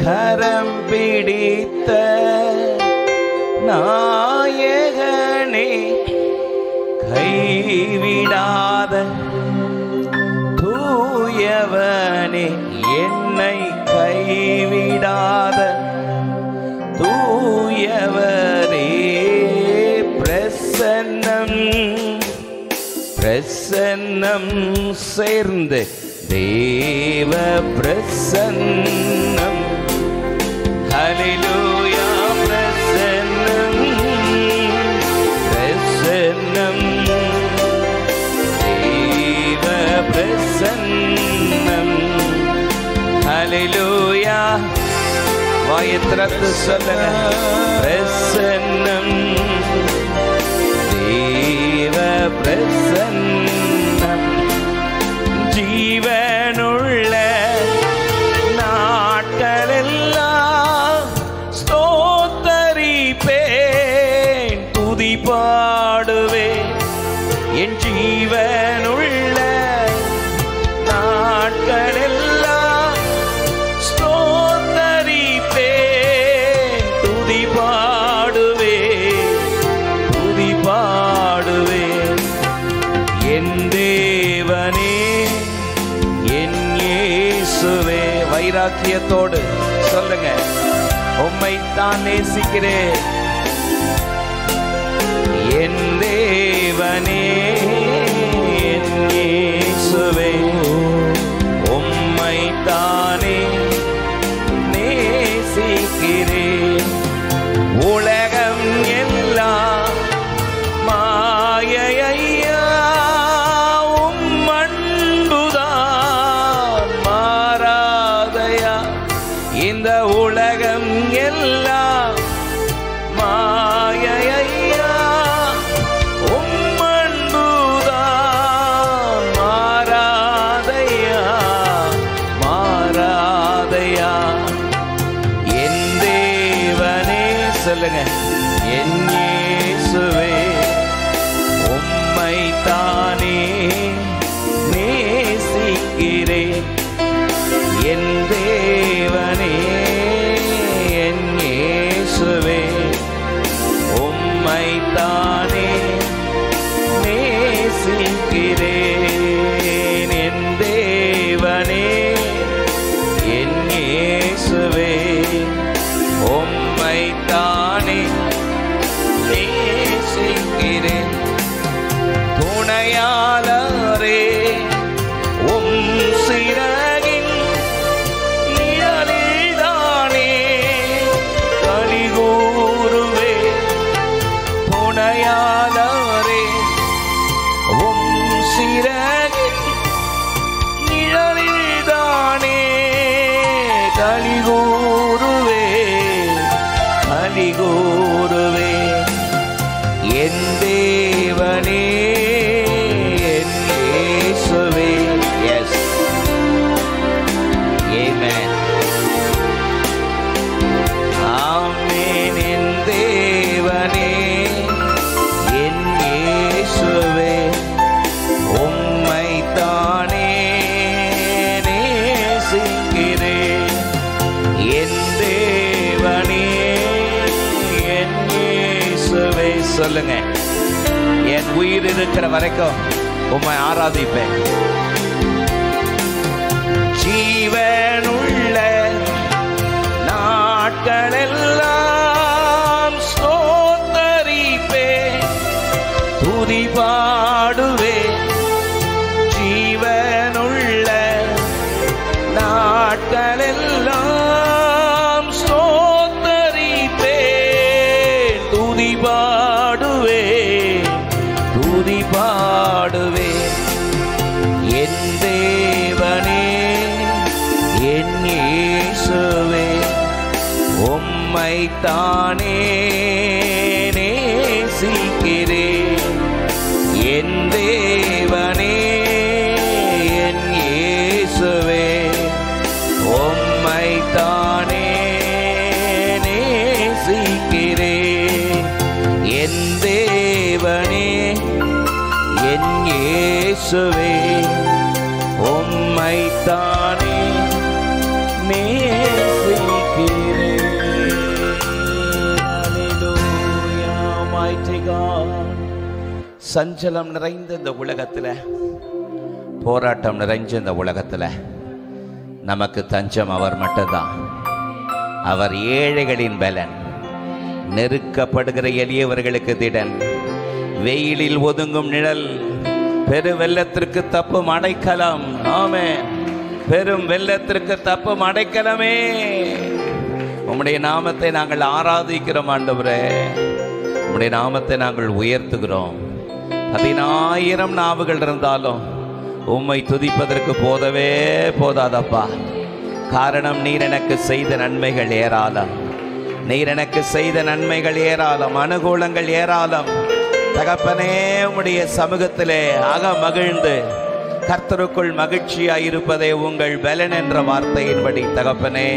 கரம் பிடித்த நாயகனே, கைவிடாத தூயவனே, என்னை கைவிடாத தூயவரே, பிரசன்னம் பிரசன்னம் சேர்ந்து தேவ பிரசன்னம். ஹalleluya. பிரசன்னம் பிரசன்னம் தேவ பிரசன்னம். ஹalleluya. வாயை திறந்து சொல்லுங்க. பிரசன்னம், தேவ பிரசன்னம், ஜீவனுள்ள நாட்களெல்லாம் ஸ்தோத்தரிப்பேன், துதி பாடுவேன். என் ஜீவனுள்ள நாட்களெல்லாம் ஸ்தோத்தரிப்பேன், துதி பாடுவேன், துதி பாடுவேன். என் தேவனே, என் இயேசுவே. வைராக்கியத்தோடு சொல்லுங்க, உம்மைத்தான் நேசிக்கிறேன். என் தேவனே, என் இயேசுவே, உம்மைத்தானே நேசிக்கிறேன். உலகம் எல்லாம் மாயையா, உம் அன்புதான் மாறாதையா. இந்த உலகம் எல்லாம் மாயையா, உம் அன்புதான் மாறாதையா, மாறாதையா. என் தேவனே சொல்லுங்க, என் இயேசுவே, உம்மைத்தானே நேசிக்கிறேன். என் தேவனே, என் இயேசுவே, உம்மைத்தானே நேசிக்கிறேன். என் தேவனே, என் இயேசுவே, உம்மைத்தானே நேசிக்கிறேன். துணையாளரே, உம் சிறகின் நிழலில்தானே கலிகூருவே. துணையாளரே, உம் சிறகின் நிழலில்தானே கலிகூருவே, கலிகூருவே. என் தேவனே, என் இயேசுவே. எஸ், ஆமென், ஆமென். என் தேவனே, என் இயேசுவே, உம்மைத்தானே நேசிக்கிறேன். என் தேவனே, என் இயேசுவே. சொல்லுங்க, என் உயிர் இருக்கிற வரைக்கும் உம்மை ஆராதிப்பேன். ஜீவனுள்ள நாட்களெல்லாம் ஸ்தோத்தரிப்பேன், துதி பாடுவேன். ஜீவனுள்ள நாட்களெல்லாம் ஸ்தோத்தரிப்பேன், துதி பாடுவேன், துதி பாடுவேன். என் தேவனே, என் இயேசுவே, உம்மைத்தானே நேசிக்கிறேன். என் தேவனே, என் இயேசுவே, உம்மைத்தானே நேசிக்கிறேன். என் தேவனே, என் இயேசுவே, உம்மைத்தானே நேசிக்கிறேன். Hallelujah, mighty God. சஞ்சலம் நிறைந்த இந்த உலகத்தில், போராட்டம் நிறைஞ்ச இந்த உலகத்தில் நமக்கு தஞ்சம் அவர் மட்டும்தான். அவர் ஏழைகளின் பலன், நெருக்கப்படுகிற எளியவர்களுக்கு திடன், வெயிலில் ஒதுங்கும் நிழல், பெரு வெள்ளத்திற்கு தப்பும் அடைக்கலம். ஆமென். பெரும் வெள்ளத்திற்கு தப்பும் அடைக்கலமே. உம்முடைய நாமத்தை நாங்கள் ஆராதிக்கிறோம் ஆண்டவரே. உம்முடைய நாமத்தை நாங்கள் உயர்த்துகிறோம். 10,000 நாவுகள் இருந்தாலும் உம்மை துதிப்பதற்கு போதவே போதாதப்பா. காரணம் நீர் எனக்கு செய்த நன்மைகள் ஏராளம். நீர் எனக்கு செய்த நன்மைகள் ஏராளம், அனுகூலங்கள் ஏராளம். தகப்பனே, உம்முடைய சமூகத்திலே அக மகிழ்ந்து கர்த்தருக்குள் மகிழ்ச்சியாயிருப்பதே உங்கள் பலன் என்ற வார்த்தையின்படி தகப்பனே,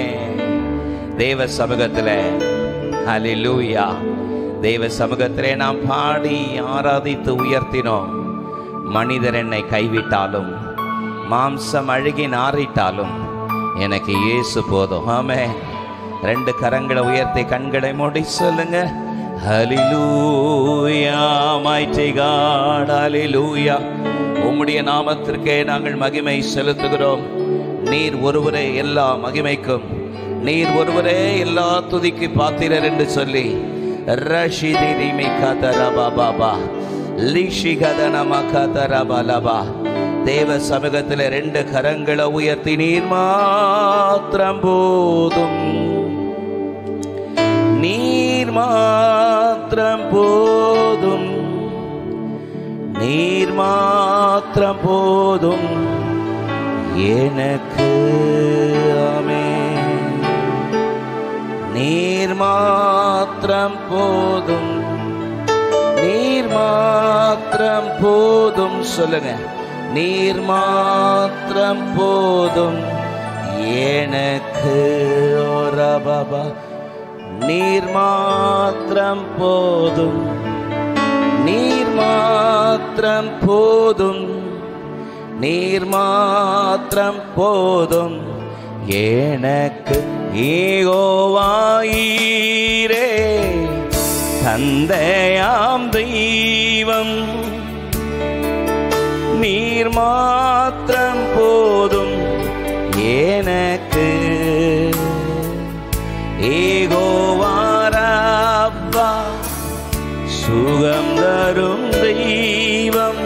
தேவ சமூகத்திலே ஹல்லேலூயா, தேவ சமூகத்திலே நாம் பாடி ஆராதித்து உயர்த்தினோம். மனிதர் என்னை கைவிட்டாலும், மாம்சம் அழுகி நாறிட்டாலும் எனக்கு இயேசு போதும். ஆமென். 2 கரங்களை உயர்த்தி கண்களை மூடி சொல்லுங்க. ஹல்லேலூயா, mighty God, ஹல்லேலூயா. உம்முடைய நாமத்திற்கே நாங்கள் மகிமை செலுத்துகிறோம். நீர் ஒருவரே எல்லா மகிமைக்கும், நீர் ஒருவரே எல்லா துதிக்கு பாத்திரர் என்று சொல்லி ரஷிதிரிமி கதரபாபா லிஷிகதனமகதரபலபா தேவ சமூகத்தில் 2 கரங்களை உயர்த்தி நீர் மாத்திரம் போதும், நீர் மாத்திரம் போதும், நீர் மாத்திரம் போதும் எனக்கு. ஆமென். நீர் மாத்திரம் போதும், நீர் மாத்திரம் போதும். சொல்லுங்க. நீர் மாத்திரம் போதும் எனக்கு. ஓரபாபா, நீர் மாத்திரம் போதும், நீர் மாத்திரம் போதும், நீர் மாத்திரம் போதும் எனக்கு. யெகோவாயீரே தந்தையாம் தெய்வம், நீர் மாத்திரம் போதும் எனக்கு. யெகோவாரப்பா சுகம் தரும் தெய்வம்,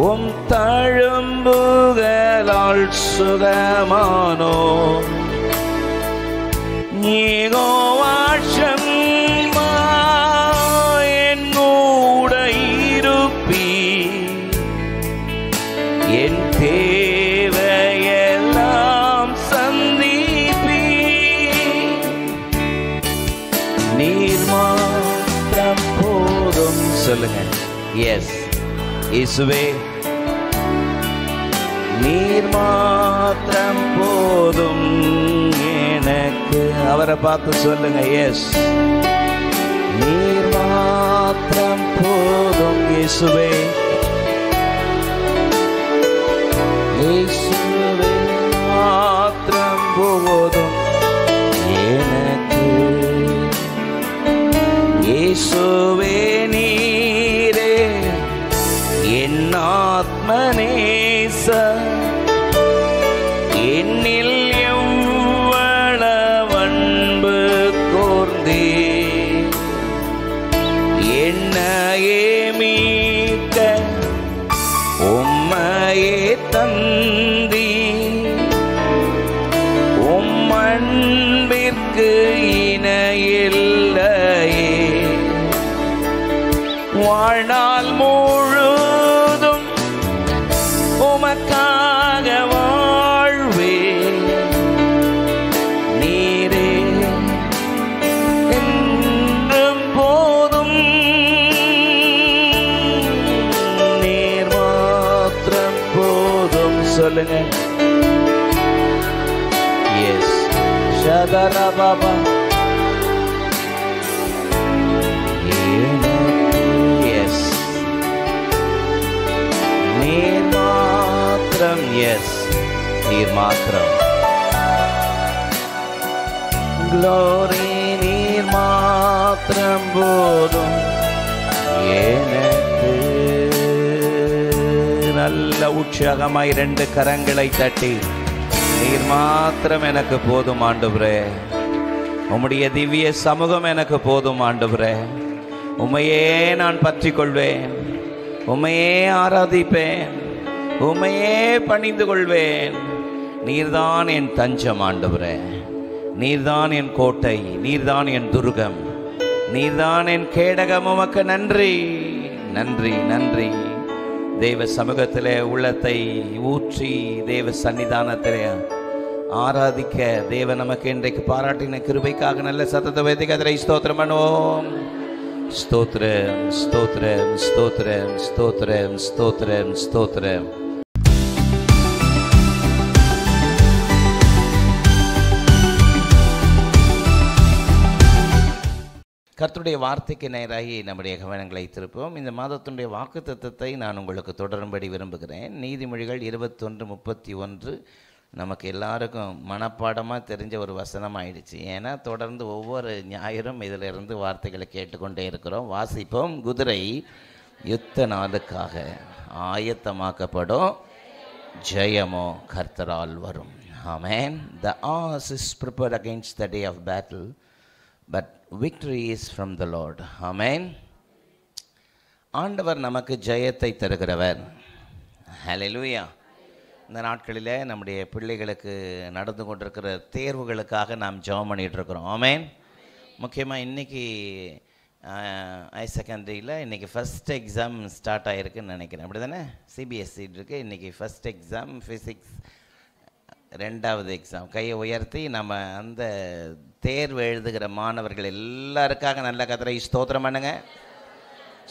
உம் தழும்புகளால் சுகமானோ. யெகோவா ஷம்மா என்னோட இருப்பீ, என் தேவையெல்லாம் சந்திப்பீ. நீர் மாத்திரம் போதும். சொல்லுங்க. எஸ் இயேசுவே, நீர் மாத்திரம் போதும் எனக்கு. அவரை பார்த்து சொல்லுங்க. எஸ், நீர் மாத்திரம் போதும் இயேசுவே, இயேசுவே மாத்திரம் போதும் எனக்கு. இயேசுவே நீரே என் ஆத்மநேச, என்னில் எவ்வளவு அன்பு கூர்ந்தே, என்னையே மீட்க உம்மையே தந்தி, உம் அன்பிற்கு இணையில்லையே. வாழ்நாள் முழுதும் உமக்காக வாழ்வே, நீரே என்றும் போதும், நீர் மாத்திரம் போதும். சொல்லுங்க. எஸ், ஷதரா பாபா நீர் மாத்திரம். எஸ், நீர் மாத்திரம். க்ளோரி, நீர் மாத்திரம் போதும் எனக்கு. நல்ல உற்சாகமாய் 2 கரங்களை தட்டி நீர் மாத்திரம் எனக்கு போதும் ஆண்டவரே, உம்முடைய திவ்ய சமூகம் எனக்கு போதும் ஆண்டவரே, உம்மையே நான் பற்றி கொள்வேன், உம்மையே ஆராதிப்பேன், உம்மையே பணிந்து கொள்வேன். நீர்தான் என் தஞ்சம் ஆண்டவரே, நீர்தான் என் கோட்டை, நீர்தான் என் துர்கம், நீர்தான் என் கேடகம். உமக்கு நன்றி, நன்றி, நன்றி. தேவ சமூகத்திலே உள்ளத்தை ஊற்றி தேவ சன்னிதானத்திலே ஆராதிக்க தேவ நமக்கு இன்றைக்கு பாராட்டின கிருபைக்காக நல்ல சத்தத்தை வைத்து கர்த்தரை ஸ்தோத்திரம் பண்ணுவோம். ஸ்தோத்திரம், ஸ்தோத்திரம், ஸ்தோத்திரம், ஸ்தோத்திரம், ஸ்தோத்திரம், ஸ்தோத்திரம். கர்த்தருடைய வார்த்தைக்கு நேராகி நம்முடைய கவனங்களை திருப்போம். இந்த மாதத்தினுடைய வாக்குத்தத்தத்தை நான் உங்களுக்கு தொடரும்படி விரும்புகிறேன். நீதிமொழிகள் 21:31 நமக்கு எல்லாருக்கும் மனப்பாடமாக தெரிஞ்ச ஒரு வசனம் ஆயிடுச்சு. ஏன்னா தொடர்ந்து ஒவ்வொரு ஞாயிறும் இதிலிருந்து வார்த்தைகளை கேட்டுக்கொண்டே இருக்கிறோம். வாசிப்போம். குதிரை யுத்த நாளுக்காக ஆயத்தமாக்கப்படும், ஜெயமோ கர்த்தரால் வரும். ஆமென். The horse is prepared against the day of battle, but victory is from the Lord. ஆமென். ஆண்டவர் நமக்கு ஜெயத்தை தருகிறவர். ஹல்லேலூயா. இந்த நாட்களில் நம்முடைய பிள்ளைகளுக்கு நடந்து கொண்டிருக்கிற தேர்வுகளுக்காக நாம் ஜெபம் பண்ணிகிட்டு இருக்கிறோம். ஆமென். முக்கியமாக இன்றைக்கி ஹையர் செகண்டரியில் இன்றைக்கி ஃபஸ்ட் எக்ஸாம் ஸ்டார்ட் ஆகிருக்குன்னு நினைக்கிறேன். அப்படி தானே? சிபிஎஸ்சி இருக்குது. இன்றைக்கி ஃபஸ்ட் எக்ஸாம் ஃபிசிக்ஸ், ரெண்டாவது எக்ஸாம். கையை உயர்த்தி நம்ம அந்த தேர்வு எழுதுகிற மாணவர்கள் எல்லாருக்காக நல்ல கர்த்தரை ஸ்தோத்திரம் பண்ணுங்க.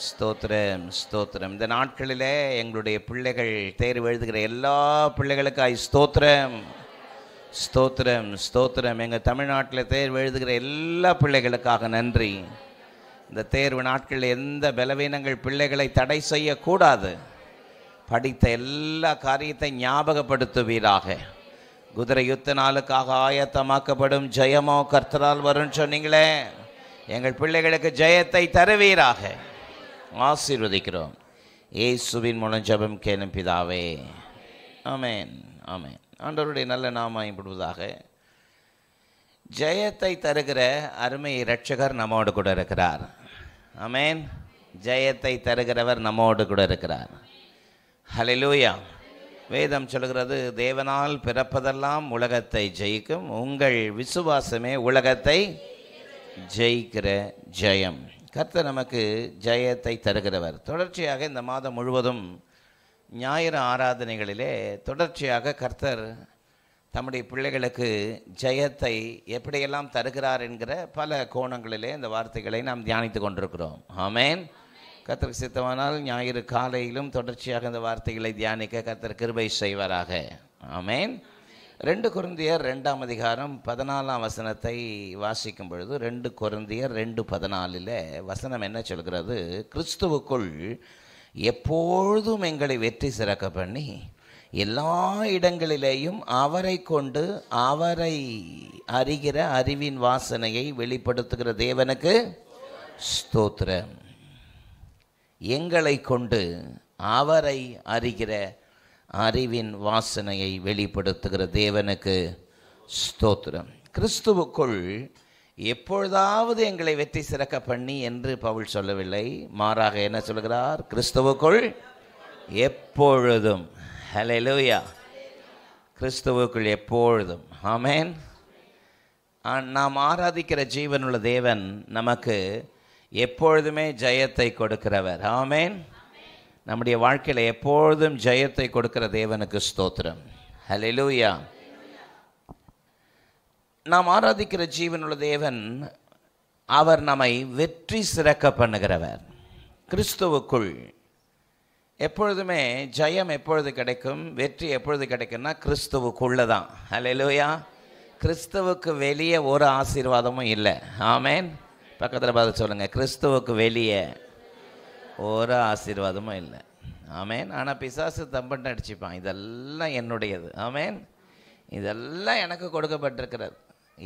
ஸ்தோத்திரம், ஸ்தோத்திரம். இந்த நாட்களில் எங்களுடைய பிள்ளைகள் தேர்வு எழுதுகிற எல்லா பிள்ளைகளுக்காக ஸ்தோத்திரம், ஸ்தோத்திரம், ஸ்தோத்திரம். எங்கள் தமிழ்நாட்டில் தேர்வு எழுதுகிற எல்லா பிள்ளைகளுக்காக நன்றி. இந்த தேர்வு நாட்களில் எந்த பலவீனங்கள் பிள்ளைகளை தடை செய்யக்கூடாது. படித்த எல்லா காரியத்தை ஞாபகப்படுத்துவீராக. குதிரை யுத்த நாளுக்காக ஆயத்தமாக்கப்படும், ஜெயமோ கர்த்தரால் வரும்னு சொன்னீங்களே. எங்கள் பிள்ளைகளுக்கு ஜெயத்தை தருவீராக. ஆசீர்வதிக்கிறோம். இயேசுவின் மூலம் ஜெபம் கேளும் பிதாவே. ஆமென், ஆமென். ஆண்டவருடைய நல்ல நாமம் மகிமைப்படுவதாக. ஜெயத்தை தருகிற அருமை இரட்சகர் நம்மோடு கூட இருக்கிறார். ஆமென். ஜெயத்தை தருகிறவர் நம்மோடு கூட இருக்கிறார். ஹல்லேலூயா. வேதம் சொல்கிறது, தேவனால் பிறப்பதெல்லாம் உலகத்தை ஜெயிக்கும், உங்கள் விசுவாசமே உலகத்தை ஜெயிக்கிற ஜெயம். கர்த்தர் நமக்கு ஜெயத்தை தருகிறவர். தொடர்ச்சியாக இந்த மாதம் முழுவதும் ஞாயிறு ஆராதனைகளிலே தொடர்ச்சியாக கர்த்தர் தம்முடைய பிள்ளைகளுக்கு ஜெயத்தை எப்படியெல்லாம் தருகிறார் என்கிற பல கோணங்களிலே இந்த வார்த்தைகளை நாம் தியானித்து கொண்டிருக்கிறோம். ஆமென். கர்த்தருக்கு சித்தமானால் ஞாயிறு காலையிலும் தொடர்ச்சியாக இந்த வார்த்தைகளை தியானிக்க கர்த்தர் கிருபை செய்வாராக. ஆமென். 2 கொரிந்தியர் 2ஆம் அதிகாரம் 14ஆம் வசனத்தை வாசிக்கும் பொழுது 2 கொரிந்தியர் 2:14 வசனம் என்ன சொல்கிறது? கிறிஸ்துவுக்குள் எப்பொழுதும் எங்களை வெற்றி சிறக்க பண்ணி எல்லா இடங்களிலேயும் அவரை கொண்டு அவரை அறிகிற அறிவின் வாசனையை வெளிப்படுத்துகிற தேவனுக்கு ஸ்தோத்திரம். எங்களை கொண்டு அவரை அறிகிற அறிவின் வாசனையை வெளிப்படுத்துகிற தேவனுக்கு ஸ்தோத்திரம். கிறிஸ்துவுக்குள் எப்பொழுதாவது எங்களை வெற்றி சிறக்க பண்ணி என்று பவுல் சொல்லவில்லை. மாறாக என்ன சொல்கிறார்? கிறிஸ்துவுக்குள் எப்பொழுதும். ஹல்லேலூயா. கிறிஸ்துவுக்குள் எப்பொழுதும். ஆமென். நாம் ஆராதிக்கிற ஜீவனுள்ள தேவன் நமக்கு எப்பொழுதுமே ஜெயத்தை கொடுக்கிறவர். ஆமென். நம்முடைய வாழ்க்கையில் எப்பொழுதும் ஜெயத்தை கொடுக்கிற தேவனுக்கு ஸ்தோத்திரம். ஹல்லேலூயா. நாம் ஆராதிக்கிற ஜீவனுள்ள தேவன், அவர் நம்மை வெற்றி சிறக்க பண்ணுகிறவர். கிறிஸ்துவுக்குள் எப்பொழுதுமே ஜெயம் எப்பொழுது கிடைக்கும், வெற்றி எப்பொழுது கிடைக்கும்னா கிறிஸ்துவுக்குள்ள தான். ஹல்லேலூயா. கிறிஸ்துவுக்கு வெளியே ஒரு ஆசீர்வாதமும் இல்லை. ஆமென். பக்கத்தில் பார்த்து சொல்லுங்கள், கிறிஸ்துவுக்கு வெளியே ஒரு ஆசீர்வாதமும் இல்லை. ஆமென். ஆனால் பிசாசு தம்பட்டு அடிச்சுப்பான், இதெல்லாம் என்னுடையது. ஆமென். இதெல்லாம் எனக்கு கொடுக்கப்பட்டிருக்கிறது,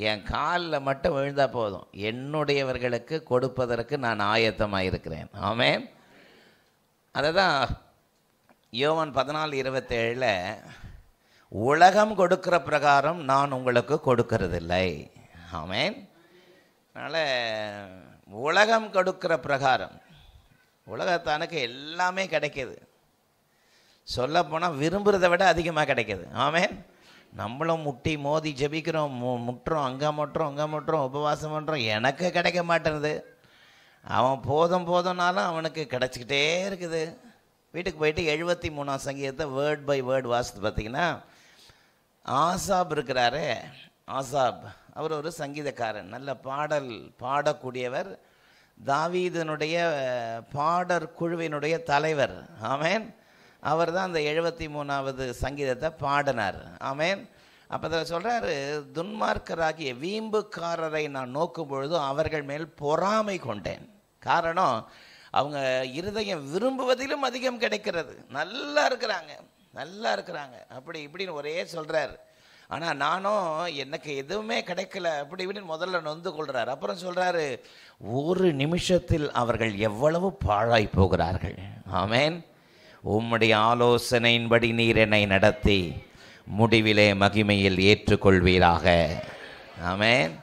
என் காலில் மட்டும் விழுந்தால் போதும், என்னுடையவர்களுக்கு கொடுப்பதற்கு நான் ஆயத்தமாக இருக்கிறேன். ஆமென். அதை தான் யோவான் 14:27 உலகம் கொடுக்கிற பிரகாரம் நான் உங்களுக்கு கொடுக்கறதில்லை. ஆமென். அதனால் உலகம் கொடுக்கிற பிரகாரம், உலகத்தானுக்கு எல்லாமே கிடைக்கிது. சொல்லப்போனால் விரும்புகிறத விட அதிகமாக கிடைக்கிது. ஆமென். நம்மளும் முட்டி மோதி ஜெபிக்கிறோம், முட்டுறோம், அங்கே முட்டுறோம், உபவாசம் பண்ணுறோம், எனக்கு கிடைக்க மாட்டேங்குது. அவன் போதும் போதும்னாலும் அவனுக்கு கிடச்சிக்கிட்டே இருக்குது. வீட்டுக்கு போயிட்டு 73ஆம் சங்கீதத்தை வேர்ட் பை வேர்ட் வாசித்து பார்த்தீங்கன்னா, ஆசாப் இருக்கிறாரே, ஆசாப் அவர் ஒரு சங்கீதக்காரன், நல்ல பாடல் பாடக்கூடியவர், தாவீதனுடைய பாடற் குழுவினுடைய தலைவர். ஆமேன். அவர் தான் அந்த 73வது சங்கீதத்தை பாடினார். ஆமேன். அப்போ அதை சொல்கிறாரு, துன்மார்க்கராகிய வீம்புக்காரரை நான் நோக்கும் பொழுது அவர்கள் மேல் பொறாமை கொண்டேன். காரணம், அவங்க இருதயம் விரும்புவதிலும் அதிகம் கிடைக்கிறது. நல்லா இருக்கிறாங்க அப்படி இப்படின்னு ஒரே சொல்கிறார். ஆனால் நானும் எனக்கு எதுவுமே கிடைக்கல அப்படி இப்படின்னு முதல்ல நொந்து கொள்கிறார். அப்புறம் சொல்கிறாரு, ஒரு நிமிஷத்தில் அவர்கள் எவ்வளவு பாழாய் போகிறார்கள். ஆமேன். உம்முடைய ஆலோசனையின்படி நீர் என்னை நடத்தி முடிவிலே மகிமையில் ஏற்றுக்கொள்வீராக. ஆமேன்.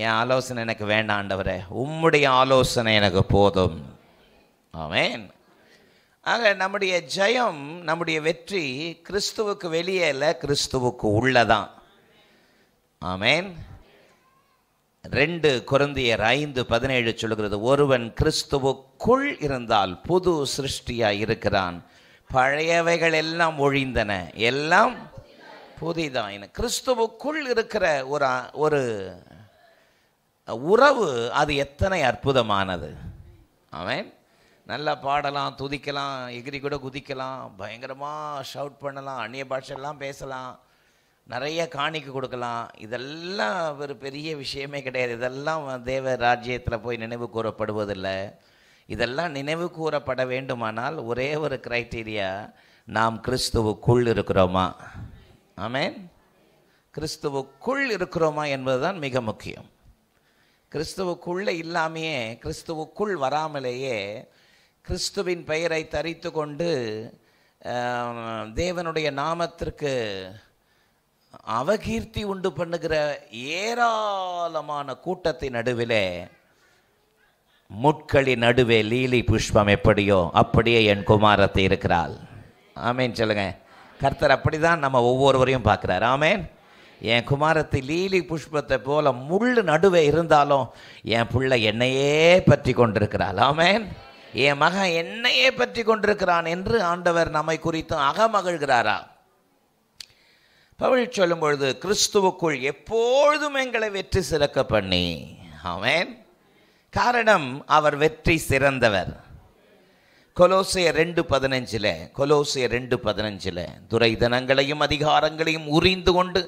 என் ஆலோசனை எனக்கு வேண்டாம் ஆண்டவரே, உம்முடைய ஆலோசனை எனக்கு போதும். ஆமேன். ஆக நம்முடைய ஜெயம், நம்முடைய வெற்றி கிறிஸ்துவுக்கு வெளியே இல்லை, கிறிஸ்துவுக்கு உள்ளதான். ஆமேன். 2 கொரிந்தியர் 5:17 சொல்லுகிறது, ஒருவன் கிறிஸ்துவுக்குள் இருந்தால் புது சிருஷ்டியாய் இருக்கிறான், பழையவைகள் எல்லாம் ஒழிந்தன, எல்லாம் புதிதாயின. கிறிஸ்துவுக்குள் இருக்கிற ஒரு உறவு, அது எத்தனை அற்புதமானது. ஆமென். நல்லா பாடலாம், துதிக்கலாம், எகிரி கூட குதிக்கலாம், பயங்கரமாக ஷவுட் பண்ணலாம், அந்நிய பாஷையெல்லாம் பேசலாம், நிறைய காணிக்கை கொடுக்கலாம். இதெல்லாம் ஒரு பெரிய விஷயமே கிடையாது. இதெல்லாம் தேவ ராஜ்யத்தில் போய் நினைவு கூறப்படுவதில்லை. இதெல்லாம் நினைவு கூறப்பட வேண்டுமானால் ஒரே ஒரு கிரைட்டீரியா, நாம் கிறிஸ்துவுக்குள் இருக்கிறோமா. ஆமென். கிறிஸ்துவுக்குள் இருக்கிறோமா என்பதுதான் மிக முக்கியம். கிறிஸ்துவுக்குள்ளே இல்லாமையே, கிறிஸ்துவுக்குள் வராமலேயே கிறிஸ்துவின் பெயரை தரித்து கொண்டு தேவனுடைய நாமத்திற்கு அவகீர்த்தி உண்டு பண்ணுகிற ஏராளமான கூட்டத்தின் நடுவிலே, முட்களின் நடுவே லீலி புஷ்பம் எப்படியோ அப்படியே என் குமாரத்தை இருக்கிறாள். ஆமேன் சொல்லுங்க. கர்த்தர் அப்படிதான் நம்ம ஒவ்வொருவரையும் பார்க்குறார். ஆமேன். என் குமாரத்தை லீலி புஷ்பத்தை போல முள் நடுவே இருந்தாலும் என் பிள்ளை என்னையே பற்றி கொண்டிருக்கிறாள். ஆமேன். என் மகன் என்னையே பற்றி கொண்டிருக்கிறான் என்று ஆண்டவர் நம்மை குறித்து அகமகிழ்கிறாரா. பவுல் சொல்லும் பொழுது, கிறிஸ்துவுக்குள் எப்பொழுதும் எங்களை வெற்றி சிறக்க பண்ணி. ஆமென். காரணம், அவர் வெற்றி சிறந்தவர். கொலோசியர் 2:15 துரைதனங்களையும் அதிகாரங்களையும் உரிந்து கொண்டு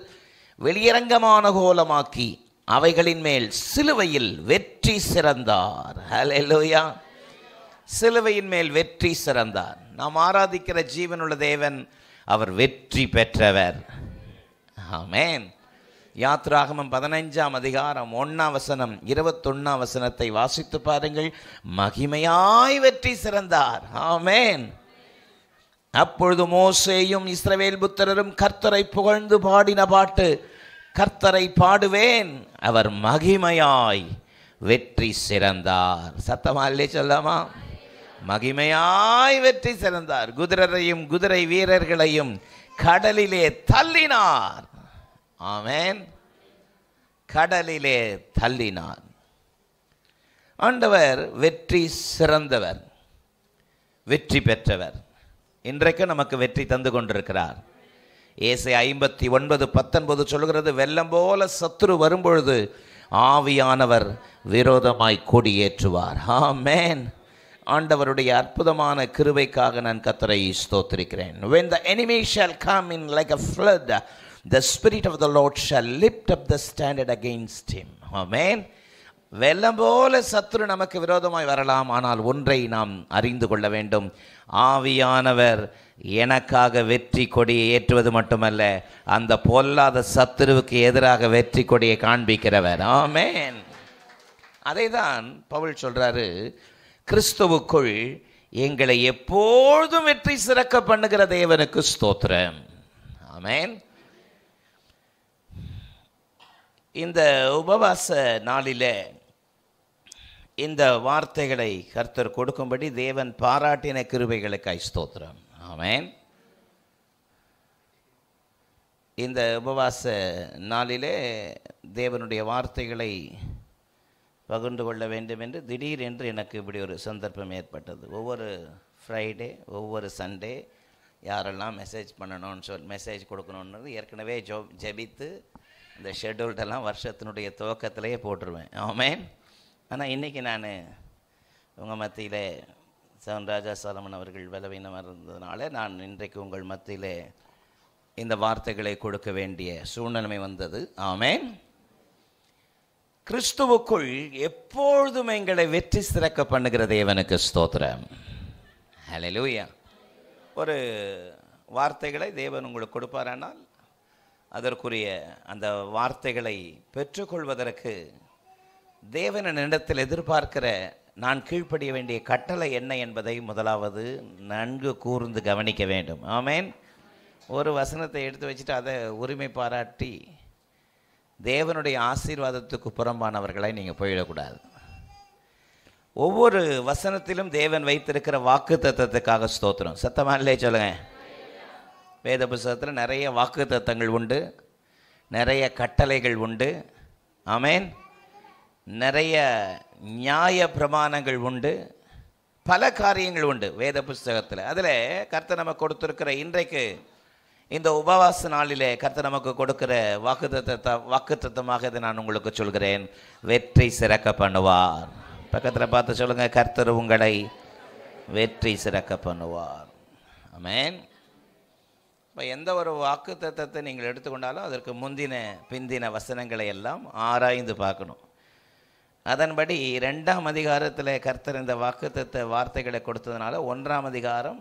வெளியரங்கமான கோலமாக்கி அவைகளின் மேல் சிலுவையில் வெற்றி சிறந்தார். ஹல்லேலூயா. சிலுவையின் மேல் வெற்றி சிறந்தார். நாம் ஆராதிக்கிற ஜீவனுள்ள தேவன், அவர் வெற்றி பெற்றவர். ஆமென். யாத்ராகமம் 15:1 21 வாசித்து பாருங்கள். மகிமையாய் வெற்றி சிறந்தார். ஆமென். அப்பொழுது மோசேயும் இஸ்ரவேல் புத்திரரும் கர்த்தரை புகழ்ந்து பாடின பாட்டு, கர்த்தரை பாடுவேன், அவர் மகிமையாய் வெற்றி சிறந்தார். சத்தமாலே சொல்லாமா? மகிமையாய் வெற்றி சிறந்தார். குதிரையும் குதிரை வீரர்களையும் கடலிலே தள்ளினார். ஆமென். கடலிலே தள்ளினார். ஆண்டவர் வெற்றி சிறந்தவர், வெற்றி பெற்றவர். இன்றைக்கு நமக்கு வெற்றி தந்து கொண்டிருக்கிறார். ஏசாயா 59:19 சொல்கிறது, வெள்ளம் போல சத்துரு வரும்பொழுது ஆவியானவர் விரோதமாய் கொடியேற்றுவார். ஆமென். ஆண்டவருடைய அற்புதமான கிருபைக்காக நான் கர்த்தரை ஸ்தோத்திரிக்கிறேன். When the enemy shall come in like a flood, the spirit of the Lord shall lift up the standard against him. Amen. வெள்ளம் போல சத்துரு நமக்கு விரோதமாய் வரலாம், ஆனால் ஒன்றை நாம் அறிந்து கொள்ள வேண்டும். ஆவியானவர் எனக்காக வெற்றி கொடியை ஏற்றுவது மட்டுமல்ல, அந்த பொல்லாத சத்துருவுக்கு எதிராக வெற்றி கொடியை காண்பிக்கிறவர். ஆமென். அதை தான் பவுல் சொல்றாரு, கிறிஸ்துவுக்குள் எங்களை எப்போதும் வெற்றி சிறக்க பண்ணுகிற தேவனுக்கு ஸ்தோத்திரம். ஆமென். இந்த உபவாச நாளிலே இந்த வார்த்தைகளை கர்த்தர் கொடுக்கும்படி தேவன் பாராட்டின கிருபைகளுக்காய் ஸ்தோத்திரம். ஆமென். இந்த உபவாச நாளிலே தேவனுடைய வார்த்தைகளை பகிர்ந்து கொள்ள வேண்டும் என்று திடீரென்று எனக்கு இப்படி ஒரு சந்தர்ப்பம் ஏற்பட்டது. ஒவ்வொரு ஃப்ரைடே, ஒவ்வொரு சண்டே யாரெல்லாம் மெசேஜ் பண்ணணும்னு மெசேஜ் கொடுக்கணுன்றது ஏற்கனவே ஜெபித்து இந்த ஷெட்யூல்டெல்லாம் வருஷத்தினுடைய துவக்கத்திலேயே போட்டுருவேன். ஆமென். ஆனால் இன்றைக்கி நான் உங்கள் மத்தியில் ராஜா சாலமன் அவர்கள் பலவீனமாக இருந்ததுனால நான் இன்றைக்கு உங்கள் மத்தியில் இந்த வார்த்தைகளை கொடுக்க வேண்டிய சூழ்நிலைமை வந்தது. ஆமென். கிறிஸ்துவுக்குள் எப்பொழுதும் எங்களை வெற்றி சிறக்க பண்ணுகிற தேவனுக்கு ஸ்தோத்திரம். ஹல்லேலூயா. ஒரு வார்த்தைகளை தேவன் உங்களுக்கு கொடுப்பாரானால் அதற்குரிய அந்த வார்த்தைகளை பெற்றுக்கொள்வதற்கு தேவனிடத்தில் எதிர்பார்க்கிற நான் கீழ்ப்படிய வேண்டிய கட்டளை என்ன என்பதை முதலாவது நன்கு கூர்ந்து கவனிக்க வேண்டும். ஆமென். ஒரு வசனத்தை எடுத்து வச்சுட்டு அதை உரிமை பாராட்டி தேவனுடைய ஆசீர்வாதத்துக்கு புறம்பானவர்களை நீங்கள் போயிடக்கூடாது. ஒவ்வொரு வசனத்திலும் தேவன் வைத்திருக்கிற வாக்கு தத்தத்துக்காக ஸ்தோத்திரம். சத்தமா இல்லையே சொல்லுங்க. வேத புத்தகத்தில் நிறைய வாக்கு தத்தங்கள் உண்டு, நிறைய கட்டளைகள் உண்டு. ஆமென். நிறைய நியாய பிரமாணங்கள் உண்டு, பல காரியங்கள் உண்டு வேத புஸ்தகத்தில். அதில் கர்த்தர் நமக்கு கொடுத்துருக்கிற இன்றைக்கு இந்த உபவாச நாளிலே கர்த்தர் நமக்கு கொடுக்கிற வாக்குத்தத்தமாக இதை நான் உங்களுக்கு சொல்கிறேன். வெற்றி சிறக்க பண்ணுவார். பக்கத்தில் பார்த்து சொல்லுங்கள், கர்த்தர் உங்களை வெற்றி சிறக்க பண்ணுவார். ஆமென். இப்போ எந்த ஒரு வாக்குத்தத்தத்தை நீங்கள் எடுத்துக்கொண்டாலும் அதற்கு முந்தின பிந்தின வசனங்களை எல்லாம் ஆராய்ந்து பார்க்கணும். அதன்படி 2ஆம் அதிகாரத்தில் கர்த்தர் இந்த வாக்குத்தத்த வார்த்தைகளை கொடுத்ததுனால 1ஆம் அதிகாரம்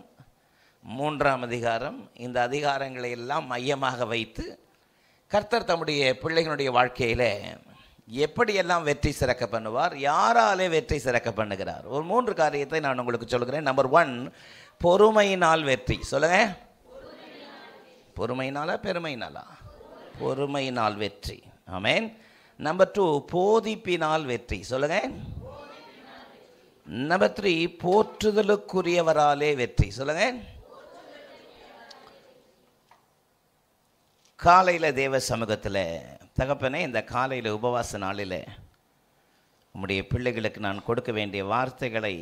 3ஆம் அதிகாரம் இந்த அதிகாரங்களை எல்லாம் மையமாக வைத்து கர்த்தர் தம்முடைய பிள்ளைகளுடைய வாழ்க்கையில் எப்படியெல்லாம் வெற்றி சிறக்க பண்ணுவார், யாராலே வெற்றி சிறக்க பண்ணுகிறார். ஒரு 3 காரியத்தை நான் உங்களுக்கு சொல்கிறேன். நம்பர் 1, பொறுமையினால் வெற்றி. சொல்லுங்க. பொறுமையினாலா பெருமையினாலா? பொறுமையினால் வெற்றி. ஆமென். நம்பர் 2, போதிப்பினால் வெற்றி. சொல்லுங்க. நம்பர் 3, போற்றுதலுக்குரியவராலே வெற்றி. சொல்லுங்க. காலையில் தேவ சமூகத்தில் தகப்பனே, இந்த காலையில் உபவாச நாளில் உம்முடைய பிள்ளைகளுக்கு நான் கொடுக்க வேண்டிய வார்த்தைகளை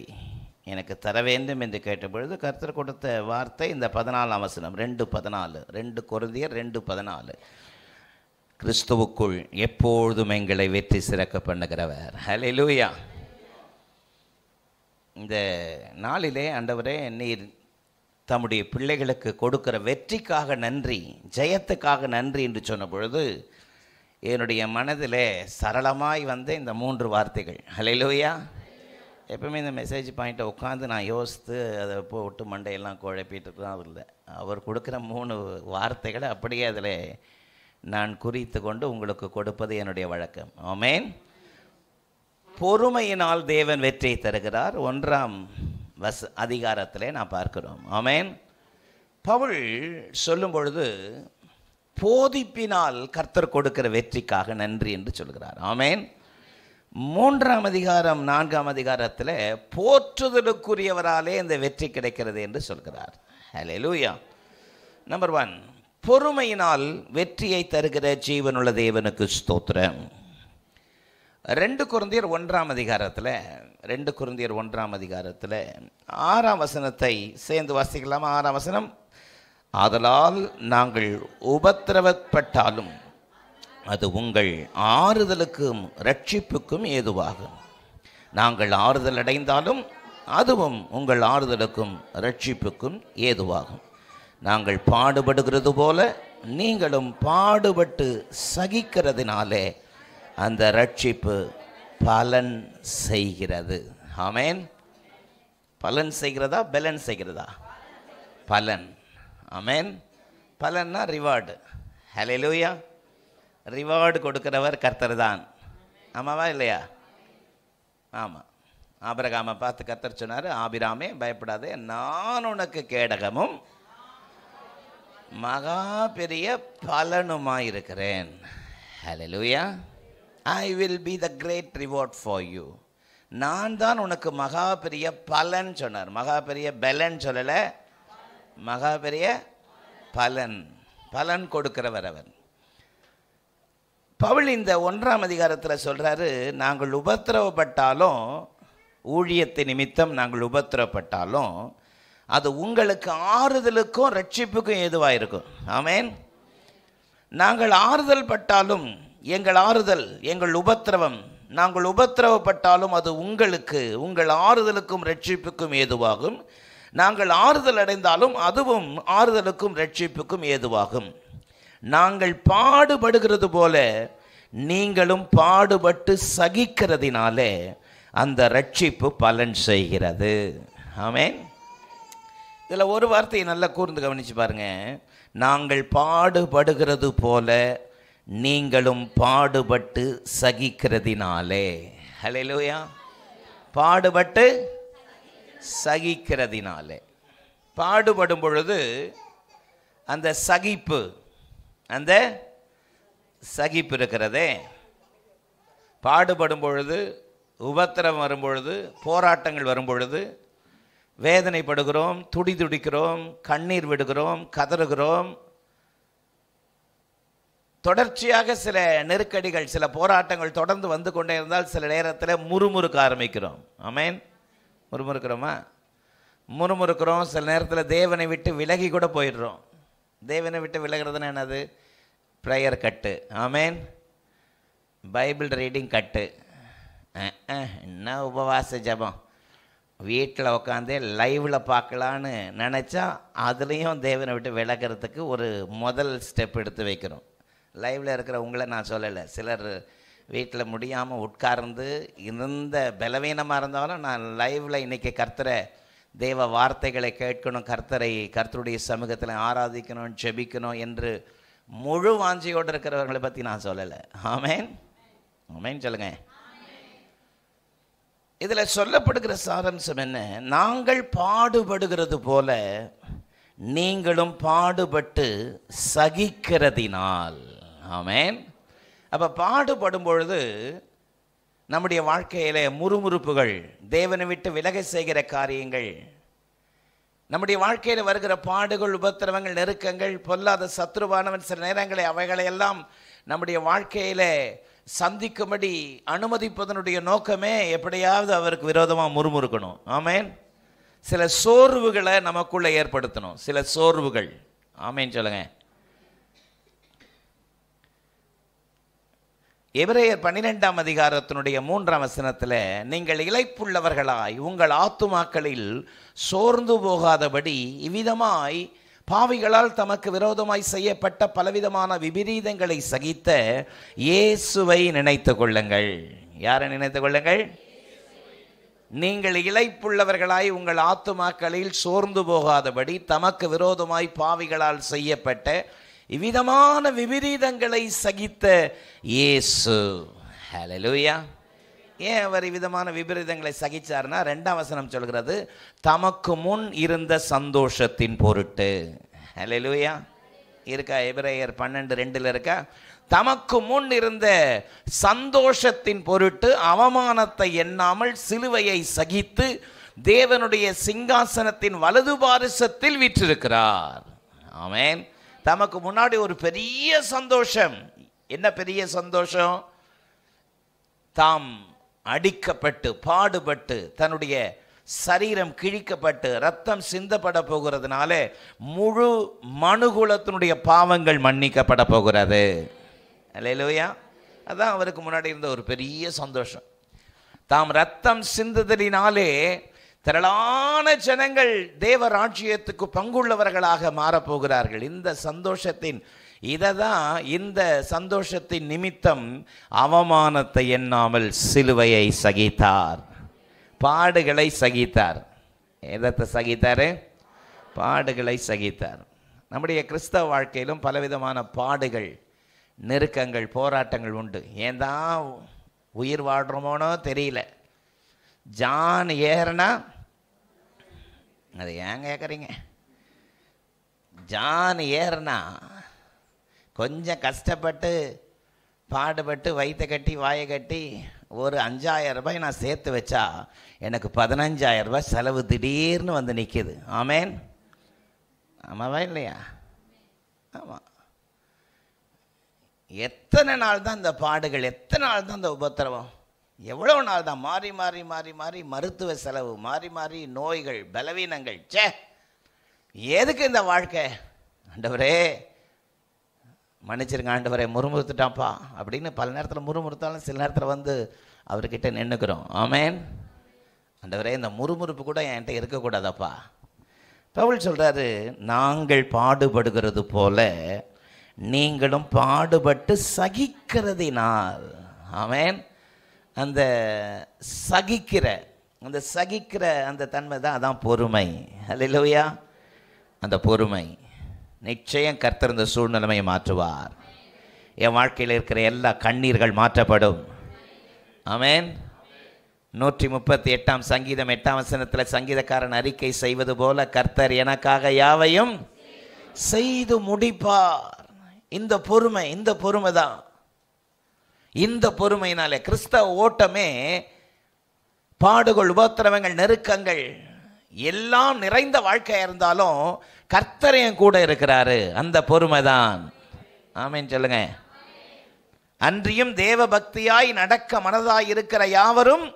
எனக்கு தர வேண்டும் என்று கேட்டபொழுது கர்த்தர் கொடுத்த வார்த்தை இந்த 14ஆம் வசனம், 2:14, 2 கொரிந்தியர் 2:14. கிறிஸ்துவுக்குள் எப்பொழுதும் எங்களை வெற்றி சிறக்க பண்ணுகிறவர். ஹல்லேலூயா. இந்த நாளிலே ஆண்டவரே, நீர் தம்முடைய பிள்ளைகளுக்கு கொடுக்கிற வெற்றிக்காக நன்றி, ஜெயத்துக்காக நன்றி என்று சொன்ன பொழுது என்னுடைய மனதில் சரளமாய் வந்த இந்த 3 வார்த்தைகள். ஹல்லேலூயா. எப்பவுமே இந்த மெசேஜ் பாயிண்ட்டை உட்காந்து நான் யோசித்து அதை போட்டு மண்டையெல்லாம் குழப்பிட்டு தான் இல்லை. அவர் கொடுக்குற 3 வார்த்தைகளை அப்படியே அதில் நான் குறித்து கொண்டு உங்களுக்கு கொடுப்பது என்னுடைய வழக்கம். ஆமென். பொறுமையினால் தேவன் வெற்றியை தருகிறார். 1ஆம் அதிகாரத்திலே நான் பார்க்கிறோம். ஆமென். பவுல் சொல்லும் பொழுது போதிப்பினால் கர்த்தர் கொடுக்கிற வெற்றிக்காக நன்றி என்று சொல்கிறார். ஆமென். 3ஆம் அதிகாரம் 4ஆம் அதிகாரத்தில் போற்றுதலுக்குரியவராலே இந்த வெற்றி கிடைக்கிறது என்று சொல்கிறார். ஹல்லேலூயா. நம்பர் 1, பொறுமையினால் வெற்றியை தருகிற ஜீவனுள்ள தேவனுக்கு ஸ்தோத்திரம். 2 கொரிந்தியர் 1ஆம் அதிகாரத்தில் 2 கொரிந்தியர் 1ஆம் அதிகாரத்தில் 6ஆம் வசனத்தை சேர்ந்து வாசிக்கலாமா? 6ஆம் வசனம், ஆதலால் நாங்கள் உபத்திரவப்பட்டாலும் அது உங்கள் ஆறுதலுக்கும் ரட்சிப்புக்கும் ஏதுவாகும். நாங்கள் ஆறுதல் அடைந்தாலும் அதுவும் உங்கள் ஆறுதலுக்கும் ரட்சிப்புக்கும் ஏதுவாகும். நாங்கள் பாடுபடுகிறது போல நீங்களும் பாடுபட்டு சகிக்கிறதுனாலே அந்த ரட்சிப்பு பலன் செய்கிறது. ஆமென். பலன் செய்கிறதா பலன் செய்கிறதா? பலன். ஆமென். பலன்னா ரிவார்டு. ஹல்லேலூயா. ரிவார்டு கொடுக்கிறவர் கர்த்தர் தான். ஆமாவா இல்லையா? ஆமாம். ஆபிரகாமை பார்த்து கர்த்தர் சொன்னார், ஆபிராமே பயப்படாதே, நான் உனக்கு கேடகமும் மகா பெரிய பலனுமாயிருக்கிறேன். Hallelujah. I will be the great reward for you. நான் தான் உனக்கு மகா பெரிய பலன் சொன்னார். மகா பெரிய பலன் சொல்லலை, மகா பெரிய பலன். பலன் கொடுக்கிறவர் அவர். பவுல் இந்த 1ஆம் அதிகாரத்தில் சொல்கிறாரு, நாங்கள் உபத்திரவப்பட்டாலும், ஊழியத்தை நிமித்தம் நாங்கள் உபத்திரவப்பட்டாலும் அது உங்களுக்கு ஆறுதலுக்கும் ரட்சிப்புக்கும் ஏதுவாக இருக்கும். ஆமென். நாங்கள் ஆறுதல் பட்டாலும், எங்கள் ஆறுதல், எங்கள் உபத்திரவம், நாங்கள் உபத்திரவப்பட்டாலும் அது உங்களுக்கு, உங்கள் ஆறுதலுக்கும் ரட்சிப்புக்கும் ஏதுவாகும். நாங்கள் ஆறுதல் அடைந்தாலும் அதுவும் ஆறுதலுக்கும் ரட்சிப்புக்கும் ஏதுவாகும். நாங்கள் பாடுபடுகிறது போல நீங்களும் பாடுபட்டு சகிக்கிறதினாலே அந்த ரட்சிப்பு பலன் செய்கிறது. ஆமென். இதில் ஒரு வார்த்தையை நல்லா கூர்ந்து கவனித்து பாருங்க. நாங்கள் பாடுபடுகிறது போல நீங்களும் பாடுபட்டு சகிக்கிறதினாலே. ஹல்லேலூயா. பாடுபட்டு சகிக்கிறதினாலே. பாடுபடும் பொழுது அந்த சகிப்பு, அந்த சகிப்பு இருக்கிறதே, பாடுபடும் பொழுது, உபத்திரவம் வரும் பொழுது, போராட்டங்கள் வரும் பொழுது வேதனைப்படுகிறோம், துடிக்கிறோம், கண்ணீர் விடுகிறோம், கதறுகிறோம். தொடர்ச்சியாக சில நெருக்கடிகள், சில போராட்டங்கள் தொடர்ந்து வந்து கொண்டே இருந்தால் சில நேரத்தில் முறுமுறுக்க ஆரம்பிக்கிறோம். ஆமென். முறுமுறுக்கிறோமா? முறுமுறுக்கிறோம். சில நேரத்தில் தேவனை விட்டு விலகி கூட போயிடுறோம். தேவனை விட்டு விலகிறதுனா என்னது? ப்ரேயர் கட்டு. ஆமென். பைபிள் ரீடிங் கட்டு. என்ன உபவாச ஜபம், வீட்டில் உட்காந்து லைவில் பார்க்கலான்னு நினச்சா அதுலேயும் தேவனை விட்டு விலகிறதுக்கு ஒரு முதல் ஸ்டெப் எடுத்து வைக்கிறோம். லைவில் இருக்கிற உங்களை நான் சொல்லலை, சிலர் வீட்டில் முடியாமல் உட்கார்ந்து இருந்த பலவீனமாக இருந்தாலும் நான் லைவில் இன்றைக்கி கர்த்தரை, தேவ வார்த்தைகளை கேட்கணும், கர்த்தருடைய சமூகத்தில் ஆராதிக்கணும், ஜெபிக்கணும் என்று முழு வாஞ்சியோடு இருக்கிறவர்களை பற்றி நான் சொல்லலை. ஆமென். ஆமென் சொல்லுங்க. இதில் சொல்லப்படுகிற சாராம்சம் என்ன? நாங்கள் பாடுபடுகிறது போல நீங்களும் பாடுபட்டு சகிக்கிறதினால். ஆமென். அப்போ பாடுபடும் பொழுது நம்முடைய வாழ்க்கையில் முறுமுறுப்புகள், தேவனை விட்டு விலக செய்கிற காரியங்கள், நம்முடைய வாழ்க்கையில் வருகிற பாடுகள், உபத்திரவங்கள், நெருக்கங்கள், பொல்லாத சத்ருவானவன் சில நேரங்களை அவைகளையெல்லாம் நம்முடைய வாழ்க்கையில் சந்திக்கும்படி அனுமதிப்பதனுடைய நோக்கமே எப்படியாவது அவருக்கு விரோதமாக முறுமுறுக்கணும். ஆமென். சில சோர்வுகளை நமக்குள்ளே ஏற்படுத்தணும். சில சோர்வுகள். ஆமென் சொல்லுங்க. எபிரேயர் 12ஆம் அதிகாரத்தினுடைய 3ஆம் வசனத்தில், நீங்கள் இளைப்புள்ளவர்களாய் உங்கள் ஆத்துமாக்களில் சோர்ந்து போகாதபடி இவ்விதமாய் பாவிகளால் தமக்கு விரோதமாய் செய்யப்பட்ட பலவிதமான விபரீதங்களை சகித்த இயேசுவை நினைத்து கொள்ளுங்கள். யாரை நினைத்து கொள்ளுங்கள்? நீங்கள் இளைப்புள்ளவர்களாய் உங்கள் ஆத்துமாக்களில் சோர்ந்து போகாதபடி தமக்கு விரோதமாய் பாவிகளால் செய்யப்பட்ட இவ்விதமான விபரீதங்களை சகித்த இயேசு. ஹல்லேலூயா. ஏன் அவர் விதமான விபரீதங்களை சகிச்சார்னா, 2ஆம் வசனம் சொல்கிறது, தமக்கு முன் இருந்த சந்தோஷத்தின் பொருட்டு. ஹல்லேலூயா. இருக்கா? எபிரேயர் 12:2 இருக்கா? தமக்கு முன் இருந்த சந்தோஷத்தின் பொருட்டு அவமானத்தை எண்ணாமல் சிலுவையை சகித்து தேவனுடைய சிங்காசனத்தின் வலது பாரிசத்தில் வீற்றிருக்கிறார். ஆமென். தமக்கு முன்னாடி ஒரு பெரிய சந்தோஷம். என்ன பெரிய சந்தோஷம்? தாம் அடிக்கப்பட்டு, பாடுபட்டு, தன்னுடைய சரீரம் கிழிக்கப்பட்டு, ரத்தம் சிந்தப்பட போகிறதுனால முழு மனுகுலத்தினுடைய பாவங்கள் மன்னிக்கப்பட போகிறது. அல்லேலூயா. அதான் அவருக்கு முன்னாடி இருந்த ஒரு பெரிய சந்தோஷம். தாம் ரத்தம் சிந்துதலினாலே திரளான ஜனங்கள் தேவ ராஜ்யத்துக்கு பங்குள்ளவர்களாக மாறப்போகிறார்கள். இந்த சந்தோஷத்தின் இந்த சந்தோஷத்தின் நிமித்தம் அவமானத்தை எண்ணாமல் சிலுவையை சகித்தார், பாடுகளை சகித்தார். எதத்தை சகித்தாரு? பாடுகளை சகித்தார். நம்முடைய கிறிஸ்தவ வாழ்க்கையிலும் பலவிதமான பாடுகள், நெருக்கங்கள், போராட்டங்கள் உண்டு. ஏன் தான் உயிர் வாழ்கிறோமோனோ தெரியல. ஜான் ஏறனா, அது ஏன் கேட்குறீங்க? ஜான் ஏறனா கொஞ்சம் கஷ்டப்பட்டு பாடுபட்டு வயிற்றை கட்டி வாயை கட்டி ஒரு 5000 ரூபாய் நான் சேர்த்து வச்சா எனக்கு 15000 ரூபாய் செலவு திடீர்னு வந்து நிற்கிது. ஆமேன். ஆமாவா இல்லையா? ஆமாம். எத்தனை நாள் தான் இந்த பாடுகள், எத்தனை நாள் தான் இந்த உபத்திரவம், எவ்வளோ நாள் தான்? மாறி மாறி மாறி மாறி மருத்துவ செலவு, மாறி மாறி நோய்கள், பலவீனங்கள். சே, எதுக்கு இந்த வாழ்க்கை? ஆண்டவரே மன்னிச்சிருங்க ஆண்டவரே, முறுமுறுத்துட்டான்ப்பா அப்படின்னு பல நேரத்தில் முறுமுறுத்தாலும் சில நேரத்தில் வந்து அவர்கிட்ட நின்றுக்கிறோம். ஆமேன். ஆண்டவரே இந்த முறுமுறுப்பு கூட என்கிட்ட இருக்கக்கூடாதப்பா. பவுல் சொல்கிறாரு, நாங்கள் பாடுபடுகிறது போல நீங்களும் பாடுபட்டு சகிக்கிறதினால். ஆமேன். அந்த சகிக்கிற அந்த தன்மை தான், அதான் பொறுமை. அல்லேலூயா. அந்த பொறுமை நிச்சயம் கர்த்தர் இந்த சூழ்நிலைமையை மாற்றுவார். என் வாழ்க்கையில் இருக்கிற எல்லா கண்ணீர்கள் மாற்றப்படும். ஆமேன். 138 சங்கீதம் 8 வசனத்தில் சங்கீதக்காரன் அறிக்கை செய்வது போல, கர்த்தர் எனக்காக யாவையும் செய்து முடிப்பார். இந்த பொறுமை தான். இந்த பொறுமையினாலே கிறிஸ்தவ ஓட்டமே பாடுகள், உபத்திரவங்கள், நெருக்கங்கள் எல்லாம் நிறைந்த வாழ்க்கையாக இருந்தாலும் கர்த்தரையும் கூட இருக்கிறாரு. அந்த பொறுமை தான். ஆமேன் சொல்லுங்க. அன்றியும் தேவ பக்தியாய் நடக்க மனதாய் இருக்கிற யாவரும்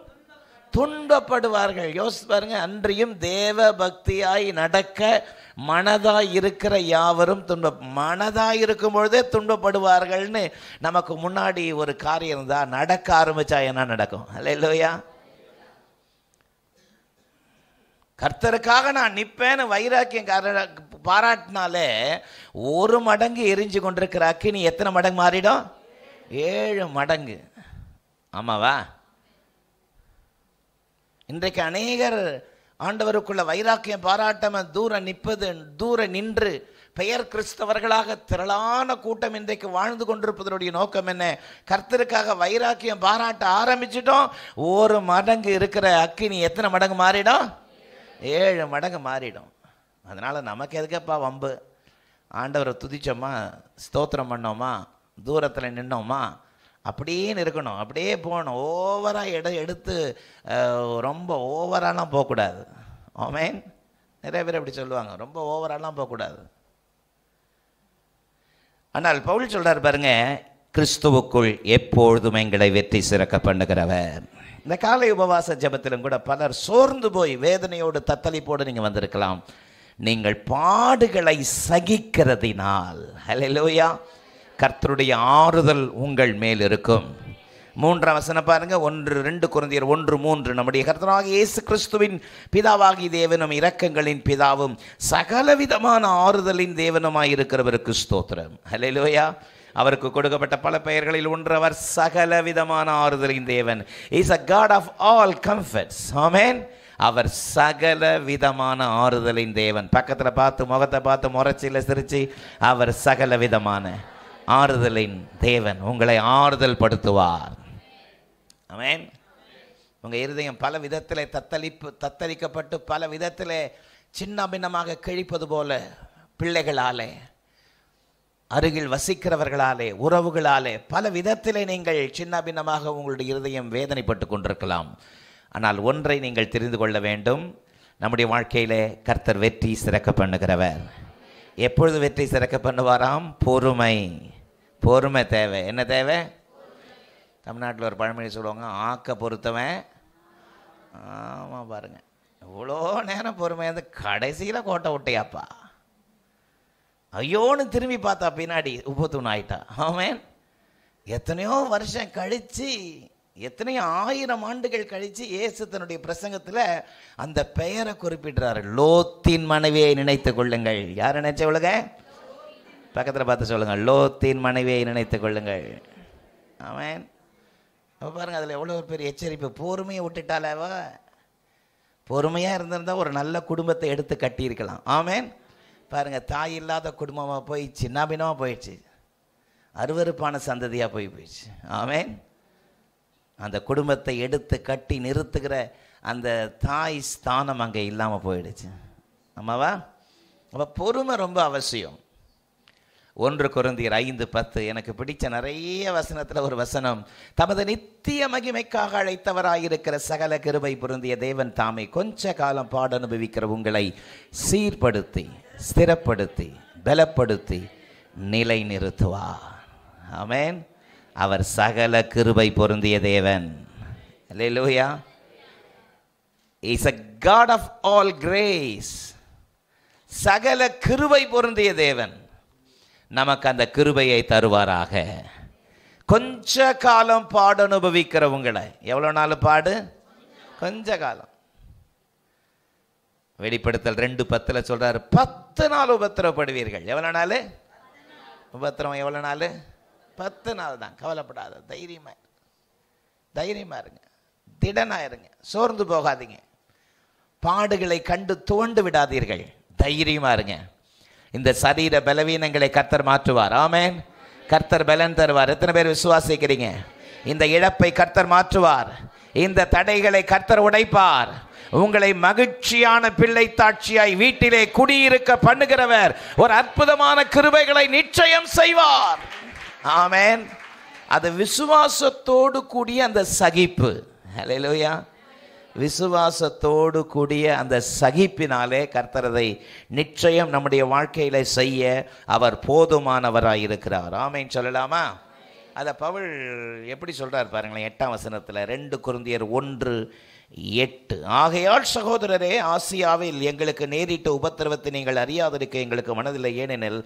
துன்பப்படுவார்கள். யோசிச்சு பாருங்க. அன்றியும் தேவ பக்தியாய் நடக்க மனதாய் இருக்கிற யாவரும் மனதாய் இருக்கும் பொழுதே துன்பப்படுவார்கள்னு நமக்கு முன்னாடி ஒரு காரியம் இருந்தா நடக்க ஆரம்பிச்சா என்ன நடக்கும்? அல்லேலூயா. கர்த்தருக்காக நான் நிற்பேன்னு வைராக்கியம் பாராட்டினாலே 1 மடங்கு எரிஞ்சு கொண்டிருக்கிற அக்கினி எத்தனை மடங்கு மாறிடும்? 7 மடங்கு. ஆமாவா? இன்றைக்கு அநேகர் ஆண்டவருக்குள்ள வைராக்கியம் பாராட்டாம தூர நின்று பெயர் கிறிஸ்தவர்களாக திரளான கூட்டம் இன்றைக்கு வாழ்ந்து கொண்டிருப்பதனுடைய நோக்கம் என்ன? கர்த்தருக்காக வைராக்கியம் பாராட்ட ஆரம்பிச்சிட்டோம், 1 மடங்கு இருக்கிற அக்கினி எத்தனை மடங்கு மாறிடும்? 7 மடங்கு மாறிடும். அதனால நமக்கு எதுக்கப்பா வம்பு? ஆண்டவரை துதிச்சோமா, ஸ்தோத்திரம் பண்ணோமா, தூரத்தில் நின்னோமா, அப்படின்னு இருக்கணும், அப்படியே போகணும். ஓவராக எடுத்து ரொம்ப ஓவராலாம் போகக்கூடாது. ஆமேன். நிறைய பேர் அப்படி சொல்லுவாங்க, ரொம்ப ஓவராலாம் போகக்கூடாது. ஆனால் பவுல் சொல்றார் பாருங்க, கிறிஸ்துவுக்குள் எப்பொழுதும் எங்களை வெற்றி சிறக்க பண்ணுகிறவர். இந்த காலை உபவாச ஜெபத்திலும் கூட பலர் சோர்ந்து போய் வேதனையோடு தத்தளிப்போடு நீங்கள் வந்திருக்கலாம். நீங்கள் பாடுகளை சகிக்கிறதினால் ஹல்லேலூயா கர்த்தருடைய ஆறுதல் உங்கள் மேல் இருக்கும். 3ஆம் வசனம் பாருங்க. 1-2 கொரிந்தியர் 1:3. நம்முடைய கர்த்தராகிய இயேசு கிறிஸ்துவின் பிதாவாகிய தேவனும் இரக்கங்களின் பிதாவும் சகலவிதமான ஆறுதலின் தேவனுமாய் இருக்கிறவருக்கு ஸ்தோத்திரம். ஹல்லேலூயா. அவருக்கு கொடுக்கப்பட்ட பல பெயர்களில் ஒன்று அவர் சகலவிதமான ஆறுதலின் தேவன். Is a God of all comforts. ஆமென். அவர் சகல விதமான ஆறுதலின் தேவன். பக்கத்தில் பார்த்து முகத்தை பார்த்து முறைச்சில சிரிச்சு, அவர் சகல விதமான ஆறுதலின் தேவன், உங்களை ஆறுதல் படுத்துவார். ஆமென். உங்கள் இருதயம் பல விதத்தில் தத்தளிக்கப்பட்டு பல விதத்தில் சின்ன பின்னமாக கிழிப்பது போல பிள்ளைகளாலே, அருகில் வசிக்கிறவர்களாலே, உறவுகளாலே பல விதத்திலே நீங்கள் சின்ன பின்னமாக உங்களுடைய இருதயம் வேதனைப்பட்டு கொண்டிருக்கலாம். ஆனால் ஒன்றை நீங்கள் தெரிந்து கொள்ள வேண்டும், நம்முடைய வாழ்க்கையிலே கர்த்தர் வெற்றி சிறக்க பண்ணுகிறவர். எப்பொழுது வெற்றி சிறக்க பண்ணுவாராம்? பொறுமை. பொறுமை தேவை. என்ன தேவை? தமிழ்நாட்டில் ஒரு பழமொழி சொல்லுவாங்க, ஆக்க பொறுத்தவன். ஆமாம் பாருங்க, இவ்வளோ நேரம் பொறுமை வந்து கடைசியில் கோட்டை விட்டையாப்பா, ஐயோன்னு திரும்பி பார்த்தா பின்னாடி உபத்தூண் ஆயிட்டா. ஆமென். எத்தனையோ வருஷம் கழித்து, எத்தனையோ 1000 ஆண்டுகள் கழித்து இயேசு தன்னுடைய பிரசங்கத்தில் அந்த பெயரை குறிப்பிடுறாரு. லோத்தின் மனைவியை நினைத்து கொள்ளுங்கள். யார் நினைச்ச உலக? பக்கத்தில் பார்த்து சொல்லுங்கள், லோத்தின் மனைவியை நினைத்து கொள்ளுங்கள். ஆமென். அப்போ பாருங்கள், அதில் எவ்வளோ ஒரு பெரிய எச்சரிப்பு. பொறுமையை விட்டுட்டாலேவ, பொறுமையாக இருந்திருந்தா ஒரு நல்ல குடும்பத்தை எடுத்து கட்டியிருக்கலாம். ஆமென். பாருங்கள், தாய் இல்லாத குடும்பமாக போய் சின்னாபின்னமாக போயிடுச்சு, அருவருப்பான சந்ததியாக போயிடுச்சு. ஆமென். அந்த குடும்பத்தை எடுத்து கட்டி நிறுத்துகிற அந்த தாய் ஸ்தானம் அங்கே இல்லாமல் போயிடுச்சு. ஆமாவா? அப்போ பொறுமை ரொம்ப அவசியம். 1 கொரிந்தியர் 5:10. எனக்கு பிடிச்ச நிறைய வசனத்தில் ஒரு வசனம், தமது நித்திய மகிமைக்காக அழைத்தவராயிருக்கிற சகல கிருபை பொருந்திய தேவன் தாமே கொஞ்ச காலம் பாட அனுபவிக்கிற உங்களை சீர்படுத்தி, ஸ்திரப்படுத்தி, பலப்படுத்தி, நிலை நிறுத்துவார். ஆமென். அவர் சகல கிருபை பொருந்திய தேவன். அல்லேலூயா. He is a God of all grace. சகல கிருபை பொருந்திய தேவன் நமக்கு அந்த கிருபையை தருவாராக. கொஞ்ச காலம் பாடு அனுபவிக்கிறவங்களை, எவ்வளோ நாள் பாடு? கொஞ்ச காலம். வெளிப்படுத்தல் 2:10 சொல்றாரு, 10 நாள் உபத்திரப்படுவீர்கள். எவ்வளோ நாள் உபத்திரம்? எவ்வளோ நாள்? 10 நாள் தான். கவலைப்படாத, தைரியமா இருங்க, திடனா இருங்க, சோர்ந்து போகாதீங்க, பாடுகளை கண்டு துவண்டு விடாதீர்கள், தைரியமா இருங்க. இந்த சரீர பலவீனங்களை கர்த்தர் மாற்றுவார். ஆமென். கர்த்தர் பலன் தருவார். எத்தனை பேர் விசுவாசிக்கிறீங்க? இந்த இழப்பை கர்த்தர் மாற்றுவார். இந்த தடைகளை கர்த்தர் உடைப்பார். உங்களை மகிழ்ச்சியான பிள்ளை தாட்சியாய் வீட்டிலே குடியிருக்க பண்ணுகிறவர் ஒரு அற்புதமான கிருபைகளை நிச்சயம் செய்வார். ஆமென். அது விசுவாசத்தோடு கூடிய அந்த சகிப்பு. ஹல்லேலூயா. விசுவாசத்தோடு கூடிய அந்த சகிப்பினாலே கர்த்தரதை நிச்சயம் நம்முடைய வாழ்க்கையில செய்ய அவர் போதுமானவராய் இருக்கிறார். ஆமென் சொல்லலாமா? அதை பவுல் எப்படி சொல்றார் பாருங்களேன். 8ஆம் வசனத்தில் 2 கொரிந்தியர் 1:8, ஆகையால் சகோதரரே, ஆசியாவில் எங்களுக்கு நேரிட்ட உபத்திரவத்தை நீங்கள் அறியாதிருக்க எங்களுக்கு மனதில்லை. ஏனெனில்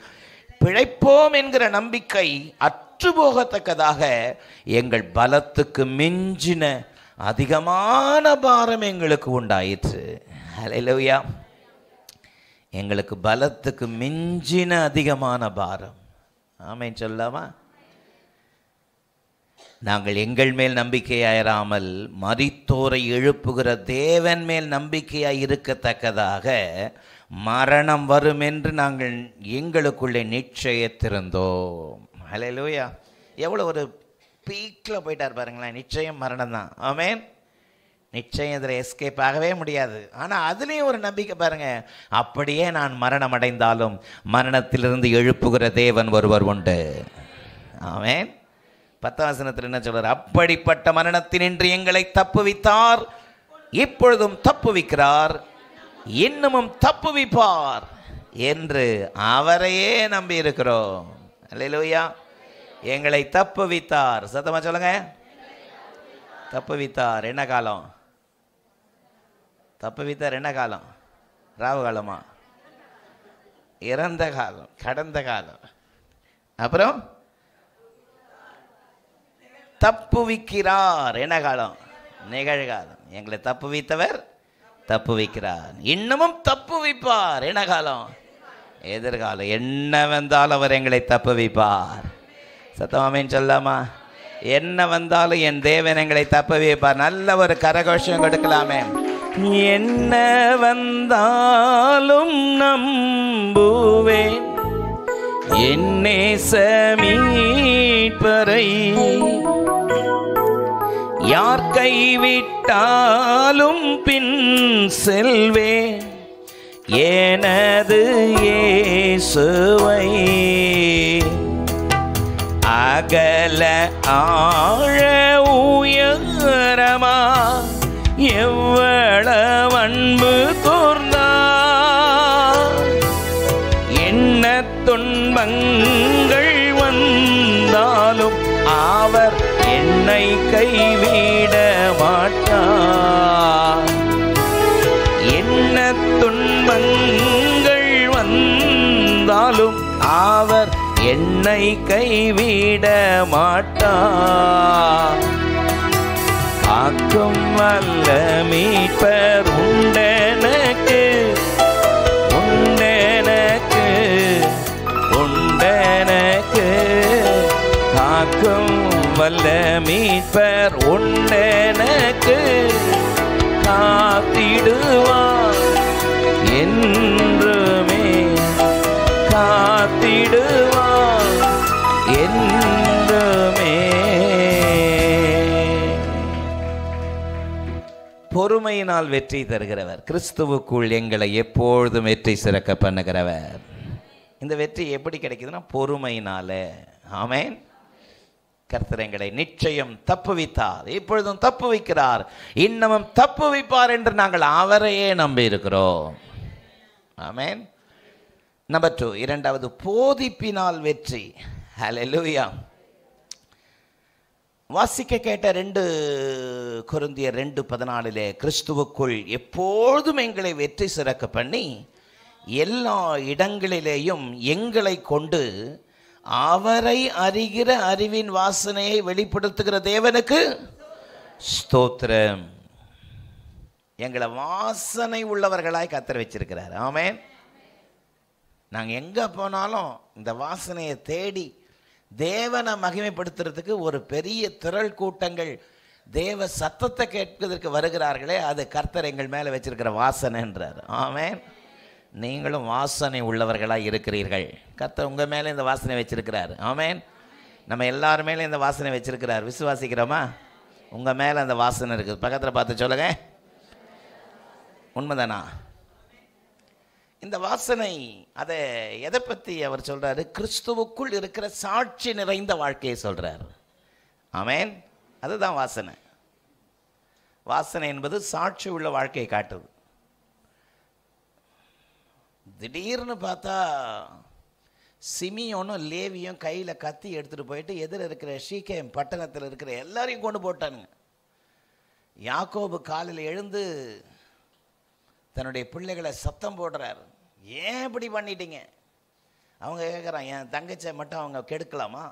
பிழைப்போம் என்கிற நம்பிக்கை அற்று போகத்தக்கதாக எங்கள் பலத்துக்கு மிஞ்சின அதிகமான பாரம் எங்களுக்கு உண்டாயிற்று. ஹல்லேலூயா. எங்களுக்கு பலத்துக்கு மிஞ்சின அதிகமான பாரம். ஆமென் சொல்லலாமா? நாங்கள் எங்கள் மேல் நம்பிக்கையாயிராமல் மரித்தோரை எழுப்புகிற தேவன் மேல் நம்பிக்கையாய் இருக்கத்தக்கதாக மரணம் வரும் என்று நாங்கள் எங்களுக்குள்ளே நிச்சயத்திருந்தோம். ஹல்லேலூயா. எவ்வளோ ஒரு பீக்கில் போயிட்டார் பாருங்களேன். நிச்சயம் மரணம் தான். ஆமென். நிச்சயம் இதில் எஸ்கேப் ஆகவே முடியாது. ஆனால் அதுலேயும் ஒரு நம்பிக்கை பாருங்க, அப்படியே நான் மரணம் அடைந்தாலும் மரணத்திலிருந்து எழுப்புகிற தேவன் ஒருவர் உண்டு. ஆமென். 10ஆம் வசனத்தில் என்ன சொல்றார்? அப்படிப்பட்ட மரணத்தினின்று எங்களை தப்புவித்தார், இப்பொழுதும் தப்புவிக்கிறார், இன்னமும் தப்புவிப்பார் என்று அவரையே நம்பி இருக்கிறோம். அல்லேலூயா. எங்களை தப்புவித்தார். சத்தமா சொல்லுங்க. தப்புவித்தார். என்ன காலம்? தப்புவித்தார் என்ன காலம்? ராவு காலமா? இறந்த காலம், கடந்த காலம். அப்புறம் தப்புவிக்கிறார். என்ன காலம்? நிகழ்காலம். எங்களை தப்புவித்தவர் தப்புவிக்கிறார், இன்னமும் தப்புவிப்பார். என்ன காலம்? எதிர்காலம். என்ன வந்தாலும் அவர் எங்களை தப்புவிப்பார். சத்தமாமேன்னு சொல்லாமா? என்ன வந்தாலும் என் தேவன் எங்களை தப்புவிப்பார். நல்ல ஒரு கரகோஷம் கொடுக்கலாமே. என்ன வந்தாலும் நம்புவேன் என் நேச மீட்பரை, யார் கைவிட்டாலும் பின் செல்வேன் எனது இயேசுவை. அகல ஆழ உயரமா எவ்வளவு அன்பு கூர்ந்தார், என்ன துன்பங்கள் வந்தாலும் அவர் என்னை கைவிட மாட்டார். என்ன துன்பங்கள் வந்தாலும் அவர் என்னை கைவிட மாட்டார். காக்கும் வல்ல மீட்பர் உண்டெனக்கு, உண்டெனக்கு, உண்டெனக்கு. காக்கும் வல்ல மீட்பர் உண்டெனக்கு, காத்திடுவார் என்றுமே, காத்திடுவார் என்றுமே. பொறுமையினால் வெற்றி தருகிறவர், கிறிஸ்துவுக்குள் எங்களை எப்பொழுதும் வெற்றி சிறக்க பண்ணுகிறவர். இந்த வெற்றி எப்படி கிடைக்குதுன்னா பொறுமையினால. ஆமென். கர்த்தர் எங்களை நிச்சயம் தப்புவித்தார், இப்பொழுதும் தப்புவிக்கிறார், இன்னமும் தப்புவிப்பார் என்று நாங்கள் அவரையே நம்பி இருக்கிறோம். ஆமென். நம்பர் 2, இரண்டாவது போதிப்பினால் வெற்றி. ஹல்லேலூயா. வாசிக்க கேட்ட 2 கொரிந்தியர் 2:14 கிறிஸ்துவுக்குள் எப்பொழுதும் எங்களை வெற்றி சிறக்க பண்ணி எல்லா இடங்களிலேயும் எங்களை கொண்டு அவரை அறிகிற அறிவின் வாசனையை வெளிப்படுத்துகிற தேவனுக்கு ஸ்தோத்திரம். எங்களை வாசனை உள்ளவர்களாய் கர்த்தர் வச்சிருக்கிறார். ஆமென். நாங்கள் எங்கே போனாலும் இந்த வாசனையை தேடி தேவனை மகிமைப்படுத்துறதுக்கு ஒரு பெரிய திரள் கூட்டங்கள் தேவ சத்தத்தை கேட்பதற்கு வருகிறார்களே, அது கர்த்தர் எங்கள் மேலே வச்சிருக்கிற வாசனைன்றார். ஆமென். நீங்களும் வாசனை உள்ளவர்களாக இருக்கிறீர்கள். கர்த்தர் உங்கள் மேலே இந்த வாசனை வச்சிருக்கிறார். ஆமென். நம்ம எல்லார் மேலே இந்த வாசனை வச்சிருக்கிறார். விசுவாசிக்கிறோமா? உங்கள் மேலே அந்த வாசனை இருக்குது. பக்கத்தில் பார்த்து சொல்லுங்க, உண்மைதானா? இந்த வாசனை அதை எதை பற்றி அவர் சொல்கிறாரு? கிறிஸ்துவுக்குள் இருக்கிற சாட்சி நிறைந்த வாழ்க்கையை சொல்கிறார். ஆமென். அதுதான் வாசனை. வாசனை என்பது சாட்சி உள்ள வாழ்க்கையை காட்டுது. திடீர்னு பார்த்தா சிமியோனும் லேவியும் கையில் கத்தி எடுத்துகிட்டு போயிட்டு எதிர இருக்கிற ஷீகேம் பட்டணத்தில் இருக்கிற எல்லாரையும் கொண்டு போட்டானுங்க. யாக்கோபு காலையில் எழுந்து தன்னுடைய பிள்ளைகளை சத்தம் போடுறார். ஏன் இப்படி பண்ணிட்டீங்க? அவங்க கேட்குறான், என் தங்கச்சியை மட்டும் அவங்க கெடுக்கலாமா?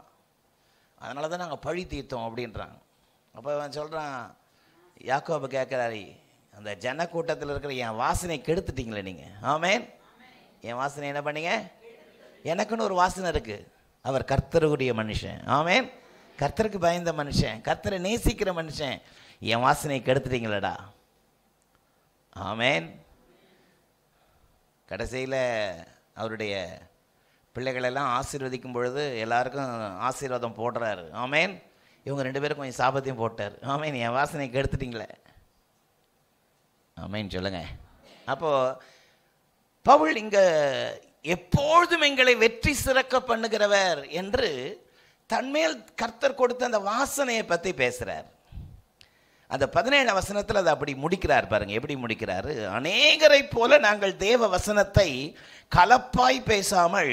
அதனால தான் நாங்கள் பழி தீர்த்தோம் அப்படின்றாங்க. அப்போ அவன் சொல்கிறான், யாக்கோபு கேட்குறாரு, அந்த ஜனக்கூட்டத்தில் இருக்கிற என் வாசனை கெடுத்துட்டீங்களே நீங்கள். ஆமென். என் வாசனை என்ன பண்ணீங்க? எனக்குன்னு ஒரு வாசனை இருக்குது. அவர் கர்த்தருடைய மனுஷன். ஆமென். கர்த்தருக்கு பயந்த மனுஷன், கர்த்தரை நேசிக்கிற மனுஷன். என் வாசனையை கெடுத்துட்டீங்களடா. ஆமென். கடைசியில் அவருடைய பிள்ளைகளெல்லாம் ஆசீர்வதிக்கும் பொழுது எல்லாருக்கும் ஆசீர்வாதம் போடுறாரு. ஆமென். இவங்க 2 பேரும் கொஞ்சம் சாபத்தையும் போட்டார். ஆமென். என் வாசனையை கெடுத்துட்டீங்களே. ஆமென் சொல்லுங்க. அப்போது பவுல் இங்கே எப்பொழுதும் எங்களை வெற்றி சிறக்க பண்ணுகிறவர் என்று தன்மேல் கர்த்தர் கொடுத்த அந்த வாசனையை பற்றி பேசுகிறார். அந்த 17 வசனத்தில் அதை அப்படி முடிக்கிறார். பாருங்க எப்படி முடிக்கிறாரு. அநேகரை போல நாங்கள் தேவ வசனத்தை கலப்பாய் பேசாமல்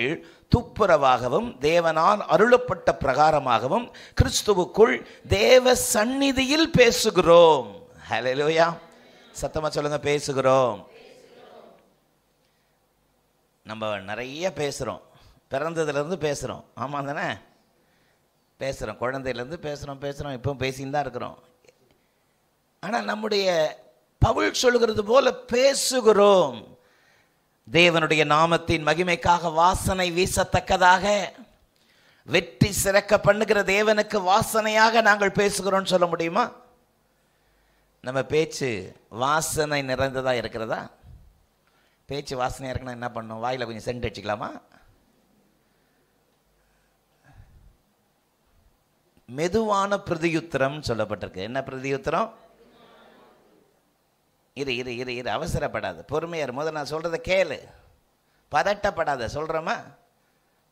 துப்புரவாகவும் தேவனால் அருளப்பட்ட பிரகாரமாகவும் கிறிஸ்துவுக்குள் தேவ சந்நிதியில் பேசுகிறோம். ஹல்லேலூயா. சத்தமா சொல்லுங்க, பேசுகிறோம். நம்ம நிறைய பேசுகிறோம். பிறந்ததுலேருந்து பேசுகிறோம். ஆமாம் தானே? பேசுகிறோம். குழந்தையிலேருந்து பேசுகிறோம். இப்போ பேசின்னு தான் இருக்கிறோம். ஆனால் நம்முடைய பவுல் சொல்கிறது போல பேசுகிறோம். தேவனுடைய நாமத்தின் மகிமைக்காக வாசனை வீசத்தக்கதாக வெற்றி சிறக்க பண்ணுகிற தேவனுக்கு வாசனையாக நாங்கள் பேசுகிறோம்னு சொல்ல முடியுமா? நம்ம பேச்சு வாசனை நிறைந்ததாக இருக்கிறதா? பேச்சு வாசனையாக இருக்குன்னா என்ன பண்ணணும்? வாயில் கொஞ்சம் சென்ட் அடிச்சுக்கலாமா? மெதுவான பிரதியுத்திரம் சொல்லப்பட்டிருக்கு. என்ன பிரதியுத்திரம்? இரு அவசரப்படாது, பொறுமையார். முதல்ல நான் சொல்கிறத கேளு, பதட்டப்படாத. சொல்கிறோமா?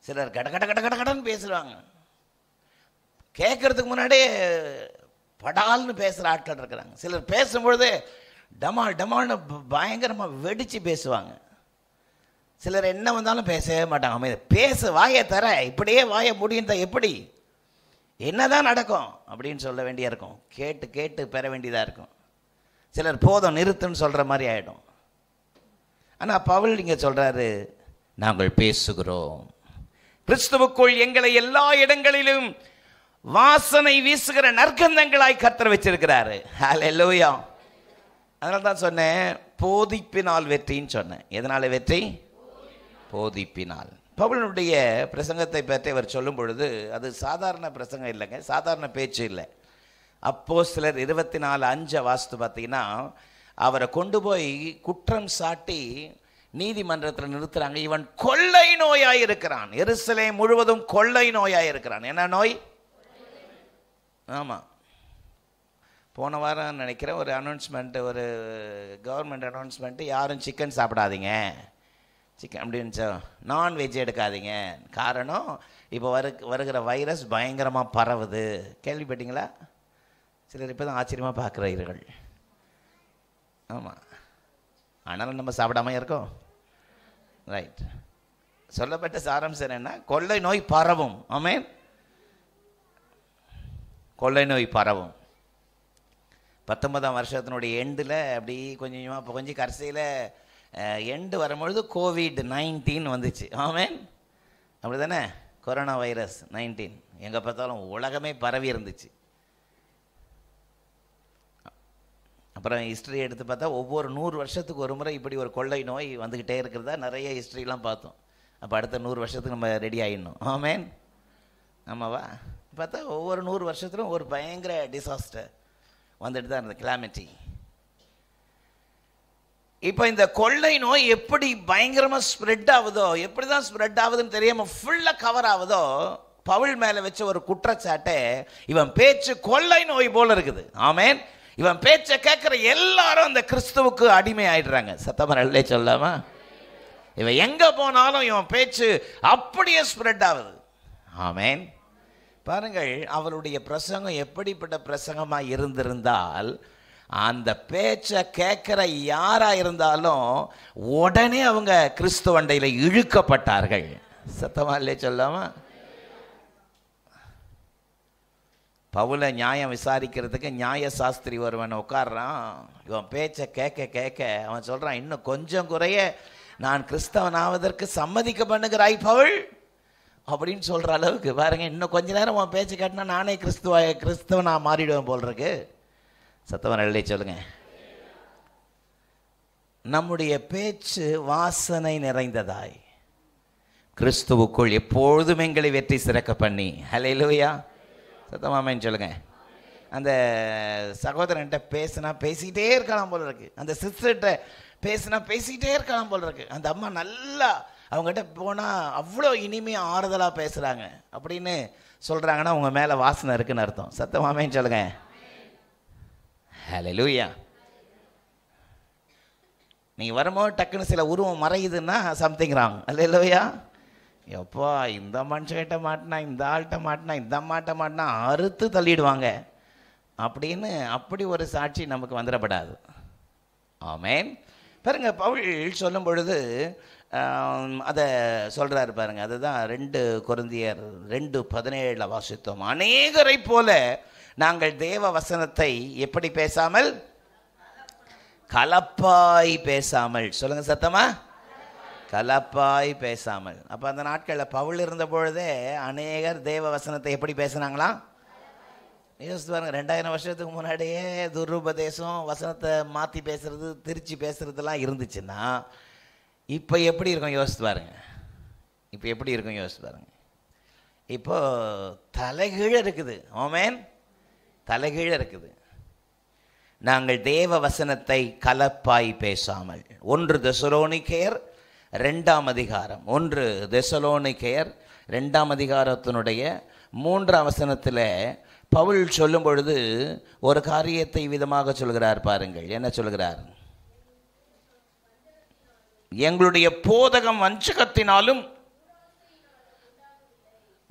சிலர் கட கட கட கட கடன்னு பேசுவாங்க. கேட்கறதுக்கு முன்னாடியே படால்னு பேசுகிற ஆட்கள் இருக்கிறாங்க. சிலர் பேசும்பொழுது டமால் டமால்னு பயங்கரமாக வெடித்து பேசுவாங்க. சிலர் என்ன வந்தாலும் பேசவே மாட்டாங்க. அமைதி பேசு, வாயை தர, இப்படியே வாயை முடியுந்தா எப்படி, என்னதான் நடக்கும் அப்படின்னு சொல்ல வேண்டியா இருக்கும். கேட்டு கேட்டு பெற வேண்டியதாக இருக்கும். சிலர் போதும் நிறுத்துன்னு சொல்கிற மாதிரி ஆகிடும். ஆனால் பவுல் இங்கே சொல்கிறாரு, நாங்கள் பேசுகிறோம். கிறிஸ்துவுக்குள் எங்களை எல்லா இடங்களிலும் வாசனை வீசுகிற நற்கந்தங்களாய் கர்த்தர் வச்சிருக்கிறாரு. ஹல்லேலூயா. அதனால தான் சொன்னேன், போதிப்பினால் வெற்றின்னு சொன்னேன். எதனால வெற்றி? போதிப்பினால். பவுலுடைய பிரசங்கத்தை பற்றி அவர் சொல்லும் பொழுது அது சாதாரண பிரசங்கம் இல்லைங்க, சாதாரண பேச்சு இல்லை. அப்போஸ்தலர் 24:5 வாசித்து பார்த்தீங்கன்னா, அவரை கொண்டு போய் குற்றம் சாட்டி நீதிமன்றத்தில் நிறுத்துறாங்க. இவன் கொள்ளை நோயாய் இருக்கிறான். எருசலேம் முழுவதும் கொள்ளை நோயாய் இருக்கிறான். என்ன நோய்? ஆமாம், போன வாரம் நினைக்கிறேன் ஒரு அனௌன்ஸ்மெண்ட்டு, ஒரு கவர்மெண்ட் அனௌன்ஸ்மெண்ட்டு, யாரும் சிக்கன் சாப்பிடாதீங்க, சிக்கன் அப்படின்னு நான்வெஜ் எடுக்காதீங்க. காரணம், இப்போ வருகிற வைரஸ் பயங்கரமாக பரவுது. கேள்விப்பட்டீங்களா? சிலர் இப்போ தான் ஆச்சரியமாக பார்க்குறீர்கள். ஆமாம், ஆனாலும் நம்ம சாப்பிடாம இருக்கோம். ரைட். சொல்லப்பட்ட சாராம்சம் என்னென்னா, கொள்ளை நோய் பரவும். ஆமென். கொள்ளை நோய் பரவும். 19ஆம் வருஷத்தினுடைய எண்டில் அப்படி கொஞ்சம் கொஞ்சமாக இப்போ கொஞ்சம் கடைசியில் எண்டு வரும்பொழுது COVID-19 வந்துச்சு. ஆமென். அப்படி தானே? கொரோனா வைரஸ் 19 எங்கே பார்த்தாலும் உலகமே பரவி இருந்துச்சு. அப்புறம் ஹிஸ்ட்ரி எடுத்து பார்த்தா ஒவ்வொரு 100 வருஷத்துக்கு ஒரு முறை இப்படி ஒரு கொள்ளை நோய் வந்துக்கிட்டே இருக்கிறதா நிறைய ஹிஸ்ட்ரிலாம் பார்த்தோம். அப்போ அடுத்த 100 வருஷத்துக்கு நம்ம ரெடி ஆகிடணும். ஆமென். ஆமாவா? பார்த்தா ஒவ்வொரு 100 வருஷத்துலும் ஒரு பயங்கர டிசாஸ்டர் வந்துட்டு தான் இருந்தது, கிளாமிட்டி. இப்போ இந்த கொள்ளை நோய் எப்படி பயங்கரமாக ஸ்ப்ரெட் ஆகுதோ, எப்படி தான் ஸ்ப்ரெட் ஆகுதுன்னு தெரியாமல் ஃபுல்லாக கவர் ஆகுதோ, பவுல் மேலே வச்ச ஒரு குற்றச்சாட்டை, இவன் பேச்சு கொள்ளை நோய் போல இருக்குது. ஆமென். இவன் பேச்சை கேட்குற எல்லாரும் அந்த கிறிஸ்துவுக்கு அடிமை ஆயிடுறாங்க. சத்தமாக நல்லே சொல்லாமா? இவன் எங்கே போனாலும் இவன் பேச்சு அப்படியே ஸ்ப்ரெட் ஆகுது. ஆமென். பாருங்கள், அவருடைய பிரசங்கம் எப்படிப்பட்ட பிரசங்கமாக இருந்திருந்தால் அந்த பேச்சை கேட்குற யாராக இருந்தாலும் உடனே அவங்க கிறிஸ்துவண்டையில் இழுக்கப்பட்டார்கள். சத்தமா இல்லையே சொல்லாமா? பவுலை நியாயம் விசாரிக்கிறதுக்கு நியாய சாஸ்திரி ஒருவன் உட்கார்றான். இவன் பேச்சை கேட்க கேட்க அவன் சொல்கிறான், இன்னும் கொஞ்சம் குறைய நான் கிறிஸ்தவன் ஆவதற்கு சம்மதிக்க பண்ணுகிறாய் பவுல் அப்படின்னு சொல்கிற அளவுக்கு. பாருங்க, இன்னும் கொஞ்ச நேரம் உன் பேச்சு கேட்டினா நானே கிறிஸ்தவனாக மாறிடுவேன் போல் இருக்கு. சத்தவன் எழுதி சொல்லுங்க. நம்முடைய பேச்சு வாசனை நிறைந்ததாய் கிறிஸ்துவுக்குள் எப்பொழுதும் எங்களை வெற்றி சிறக்க பண்ணி. ஹல்லேலூயா. சத்தமாமேன்னு சொல்லுங்க. அந்த சகோதரன்கிட்ட பேசினா பேசிக்கிட்டே இருக்கலாம் போல இருக்கு. அந்த சிஸ்டர்கிட்ட பேசினா பேசிக்கிட்டே இருக்கலாம் போல இருக்கு. அந்த அம்மா நல்லா அவங்ககிட்ட போனால் அவ்வளோ இனிமையாக ஆறுதலாக பேசுகிறாங்க அப்படின்னு சொல்கிறாங்கன்னா உங்கள் மேலே வாசனை இருக்குன்னு அர்த்தம். சத்தமாமேன்னு சொல்லுங்க. ஹல்லேலூயா. நீங்கள் வரும்போது டக்குன்னு சில உருவம் மறையுதுன்னா சம்திங் ராங். ஹல்லேலூயா. எப்போ இந்த மனுஷன்கிட்ட மாட்டினா, இந்த ஆள்கிட்ட மாட்டினா, இந்த அம்மாட்ட மாட்டினா அறுத்து தள்ளிடுவாங்க அப்படின்னு அப்படி ஒரு சாட்சி நமக்கு வந்துடப்படாது. ஆமென். பாருங்க, பவுல் சொல்லும் பொழுது அதை சொல்கிறாரு பாருங்க. அதுதான் 2 கொரிந்தியர் 2:17 வாசித்தோம். அநேகரை போல நாங்கள் தேவ வசனத்தை எப்படி பேசாமல், கலப்பாய் பேசாமல். சொல்லுங்க சத்தமா, கலப்பாய் பேசாமல். அப்போ அந்த நாட்களில் பவுல் இருந்த பொழுதே அநேகர் தேவ வசனத்தை எப்படி பேசுனாங்களாம்? யோசித்து பாருங்க. 2000 வருஷத்துக்கு முன்னாடியே துருபதேசம், வசனத்தை மாற்றி பேசுறது, திருச்சி பேசுறதுலாம் இருந்துச்சுன்னா இப்போ எப்படி இருக்கும் யோசித்து பாருங்க. இப்போ எப்படி இருக்கும் யோசித்து பாருங்க. இப்போ தலைகீழ இருக்குது. ஆமென். தலைகீழ இருக்குது. நாங்கள் தேவ வசனத்தை கலப்பாய் பேசாமல். 1 தெசலோனிக்கேயர் 2ஆம் அதிகாரம், 1 தெசலோனிக்கேயர் 2ஆம் அதிகாரத்தினுடைய 3ஆம் வசனத்தில் பவுல் சொல்லும் பொழுது ஒரு காரியத்தை விதமாக சொல்கிறார் பாருங்கள். என்ன சொல்கிறார்? எங்களுடைய போதகம் வஞ்சகத்தினாலும்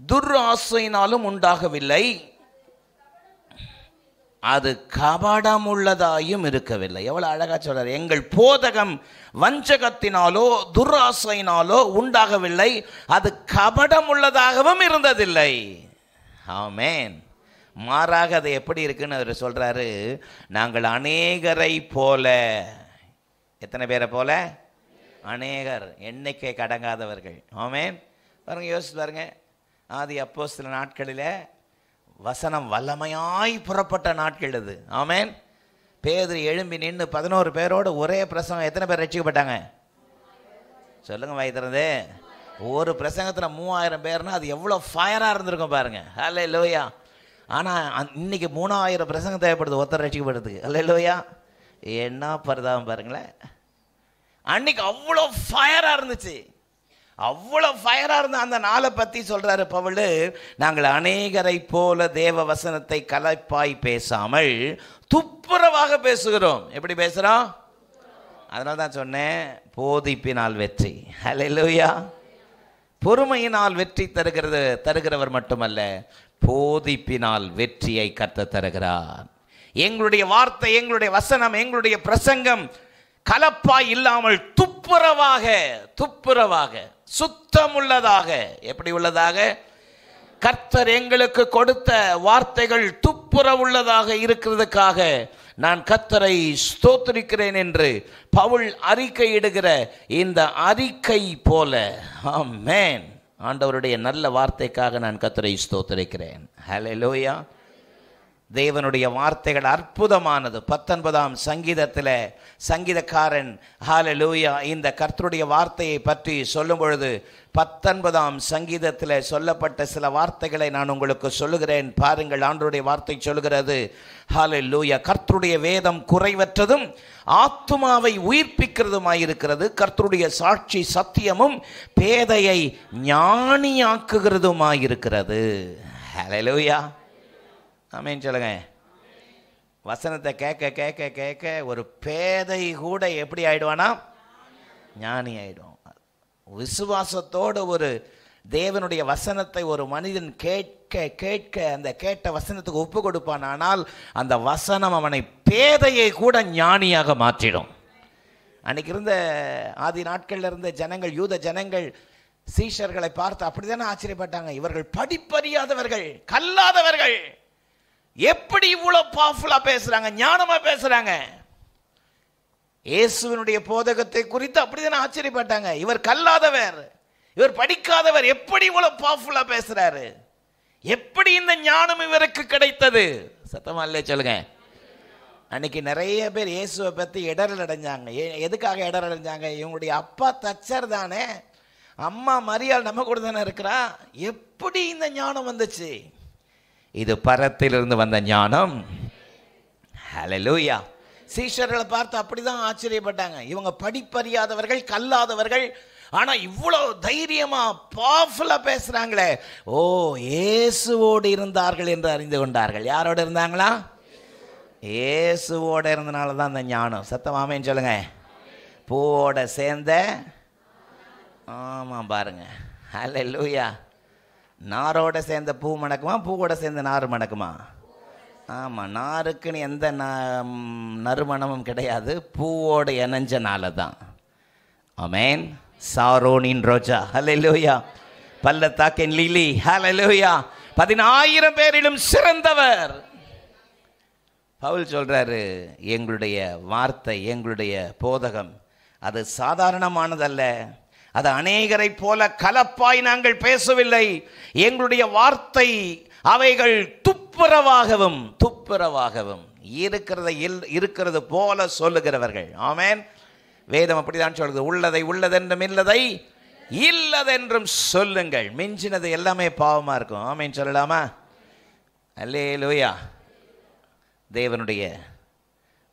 துர்ஆசையினாலும் உண்டாகவில்லை, அது கபடம் உள்ளதாயும் இருக்கவில்லை. எவ்வளவு அழகா சொல்றார். எங்கள் போதகம் வஞ்சகத்தினாலோ துர்ஆசையினாலோ உண்டாகவில்லை, அது கபடம் உள்ளதாகவும் இருந்ததில்லை. ஆமென். மாறாக அது எப்படி இருக்குன்னு அவர் சொல்றாரு. நாங்கள் அநேகரை போல. எத்தனை பேரை போல? அநேகர், எண்ணிக்கை கடங்காதவர்கள். ஆமென். பாருங்க, யோசிச்சு பாருங்க. ஆதி அப்போஸ்தல நாட்களில் வசனம் வல்லமையாய் புறப்பட்ட நாட்கள் அது. ஆமென். பேதுரு எழும்பி நின்று 11 பேரோடு ஒரே பிரசங்கம். எத்தனை பேர் ரட்சிக்கப்பட்டாங்க? சொல்லுங்க வாய் திறந்து. ஒரு பிரசங்கத்தில் 3000 பேர்னா அது எவ்வளோ ஃபயராக இருந்திருக்கும் பாருங்க. ஹல்லேலூயா. ஆனால் இன்னைக்கு 3000 பிரசங்கம் தேவைப்படுது ஒருத்தர் ரட்சிக்கப்படுறதுக்கு. ஹல்லேலூயா. என்ன பரிதாபம் பாருங்களேன். அன்னைக்கு அவ்வளோ ஃபயராக இருந்துச்சு. அவ்வளோ ஃபயராக இருந்த அந்த நாளை பற்றி சொல்கிறாரு பவுல். நாங்கள் அநேகரை போல தேவ வசனத்தை கலப்பாய் பேசாமல் துப்புரவாக பேசுகிறோம். எப்படி பேசுகிறோம்? அதனால தான் சொன்னேன், போதிப்பினால் வெற்றி. ஹல்லேலூயா. பொறுமையினால் வெற்றி தருகிறவர் மட்டுமல்ல, போதிப்பினால் வெற்றியை கர்த்தர் தருகிறார். எங்களுடைய வார்த்தை, எங்களுடைய வசனம், எங்களுடைய பிரசங்கம் கலப்பாய் இல்லாமல் துப்புரவாக, துப்புரவாக, சுத்தம் உள்ளதாக. எப்படி உள்ளதாக? கர்த்தர் எங்களுக்கு கொடுத்த வார்த்தைகள் துப்புரவுள்ளதாக இருக்கிறதுக்காக நான் கர்த்தரை ஸ்தோத்திரிக்கிறேன் என்று பவுல் அறிக்கையிடுகிற இந்த அறிக்கை போல, ஆமென், ஆண்டவருடைய நல்ல வார்த்தைக்காக நான் கர்த்தரை ஸ்தோத்திரிக்கிறேன். ஹல்லேலூயா. தேவனுடைய வார்த்தைகள் அற்புதமானது. 19ஆம் சங்கீதத்தில் சங்கீதக்காரன் ஹல்லேலூயா இந்த கர்த்தருடைய வார்த்தையை பற்றி சொல்லும் பொழுது 19ஆம் சங்கீதத்தில் சொல்லப்பட்ட சில வார்த்தைகளை நான் உங்களுக்கு சொல்லுகிறேன். பாருங்கள், ஆண்டவருடைய வார்த்தை சொல்லுகிறது, ஹல்லேலூயா, கர்த்தருடைய வேதம் குறைவற்றதும் ஆத்துமாவை உயிர்ப்பிக்கிறதுமாயிருக்கிறது, கர்த்தருடைய சாட்சி சத்தியமும் பேதையை ஞானியாக்குகிறதுமாயிருக்கிறது. ஹல்லேலூயா. ஆமென் சொல்லுங்க. வசனத்தை கேட்க கேட்க கேட்க ஒரு பேதை கூட எப்படி ஆயிடுவானா? ஞானி ஆயிடும். விசுவாசத்தோடு ஒரு தேவனுடைய வசனத்தை ஒரு மனிதன் கேட்க கேட்க அந்த கேட்ட வசனத்துக்கு ஒப்பு கொடுப்பான். ஆனால் அந்த வசனம் அவனை பேதையை கூட ஞானியாக மாற்றிடும். அன்னைக்கு இருந்த ஆதி நாட்களில் இருந்த ஜனங்கள், யூத ஜனங்கள் சீஷர்களை பார்த்து அப்படித்தானே ஆச்சரியப்பட்டாங்க. இவர்கள் படிப்பறியாதவர்கள், கல்லாதவர்கள், எப்படி இவ்வளவு பவர்ஃபுல்லா பேசுறாங்க, ஞானமா பேசுறாங்க. இயேசுவினுடைய போதகத்தை குறித்து அப்படிதான் ஆச்சரியப்பட்டாங்க. இவர் கல்லாதவர், இவர் படிக்காதவர், எப்படி இவ்வளவு பவர்ஃபுல்லா பேசுறாரு, எப்படி இந்த ஞானம் இவருக்கு கிடைத்தது? சத்தமா இல்லையே சொல்லுங்க. அன்னைக்கு நிறைய பேர் இயேசுவை பத்தி இடரல் அடைஞ்சாங்க. எதுக்காக இடரல் அடைஞ்சாங்க? இவங்களுடைய அப்பா தச்சர் தானே, அம்மா மரியாள் நம்ம கூட தானே இருக்கிறா, எப்படி இந்த ஞானம் வந்துச்சு? இது பரத்திலிருந்து வந்த ஞானம். ஹல்லேலூயா. சீஷர்களை பார்த்து அப்படிதான் ஆச்சரியப்பட்டாங்க. இவங்க படிப்பறியாதவர்கள், கல்லாதவர்கள், ஆனா இவ்வளவு தைரியமா பவர்ஃபுல்லா பேசுறாங்களே. ஓ, இயேசுவோடு இருந்தார்கள் என்று அறிந்து கொண்டார்கள். யாரோட இருந்தாங்களா? இயேசுவோட இருந்தனால தான் அந்த ஞானம். சத்தம் ஆமென் சொல்லுங்க. பூவோட சேர்ந்த, ஆமா பாருங்க, ஹல்லேலூயா. நாரோட சேர்ந்த பூ மணக்குமா, பூவோட சேர்ந்த நார் மணக்குமா? ஆமாம், நாருக்குன்னு எந்த நறுமணமும் கிடையாது, பூவோட இணைஞ்சனால தான். ஆமென். சாரோனின் ரோஜா, ஹல்லேலூயா. பள்ளத்தாக்கின் லிலி, ஹல்லேலூயா. 10,000 பேரிலும் சிறந்தவர். பவுல் சொல்றாரு, எங்களுடைய வார்த்தை, எங்களுடைய போதகம் அது சாதாரணமானதல்ல. அது அநேகரை போல கலப்பாய் நாங்கள் பேசவில்லை. எங்களுடைய வார்த்தை அவைகள் துப்புரவாகவும் இருக்கிறது போல சொல்லுகிறவர்கள். ஆமென். வேதம் அப்படிதான் சொல்லுது. உள்ளதை உள்ளதென்றும் இல்லதை இல்லதென்றும் சொல்லுங்கள். மிஞ்சினது எல்லாமே பாவமா இருக்கும். ஆமென் சொல்லலாமா? அல்லேலூயா. தேவனுடைய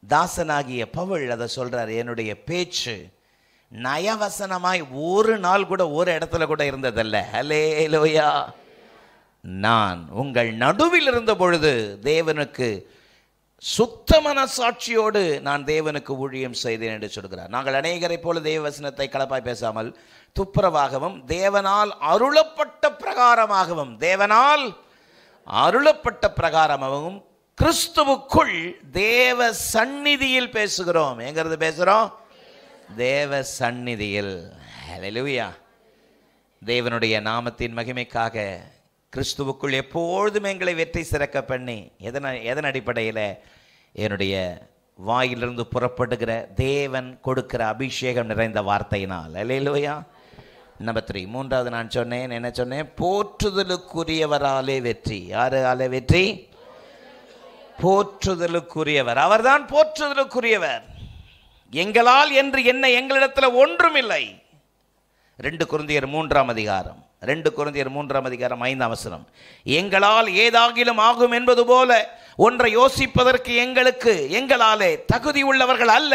தாசனாகிய பவுல் அதை சொல்றார். என்னுடைய பேச்சு நயவசனமாய் ஒரு நாள் கூட ஒரு இடத்துல கூட இருந்ததல்ல. ஹல்லேலூயா. நான் உங்கள் நடுவில் இருந்த பொழுது தேவனுக்கு சுத்த மனசாட்சியோடு நான் தேவனுக்கு ஊழியம் செய்தேன் என்று சொல்கிறார். நாங்கள் அநேகரை போல தேவ வசனத்தை கலப்பாய் பேசாமல் துப்புரவாகவும் தேவனால் அருளப்பட்ட பிரகாரமாகவும் கிறிஸ்துவுக்குள் தேவ சந்நிதியில் பேசுகிறோம். எங்கிறது பேசுகிறோம்? தேவ சந்நிதியில். ஹல்லேலூயா. தேவனுடைய நாமத்தின் மகிமைக்காக கிறிஸ்துவுக்குள் எப்பொழுதும் எங்களை வெற்றி சிறக்க பண்ணி, எதன் அடிப்படையில்? என்னுடைய வாயிலிருந்து புறப்படுகிற தேவன் கொடுக்கிற அபிஷேகம் நிறைந்த வார்த்தையினால். ஹல்லேலூயா. நம்பர் 3, மூன்றாவது நான் சொன்னேன், என்ன சொன்னேன்? போற்றுதலுக்குரியவராலே வெற்றி. யாராலே வெற்றி? போற்றுதலுக்குரியவர். அவர்தான் போற்றுதலுக்குரியவர். எங்களால் என்று என்ன எங்களிடத்தில் ஒன்றும் இல்லை. 2 கொரிந்தியர் 3ஆம் அதிகாரம் 5ஆம் வசனம். எங்களால் ஏதாகிலும் ஆகும் என்பது போல ஒன்றை யோசிப்பதற்கு எங்களாலே தகுதி உள்ளவர்கள் அல்ல,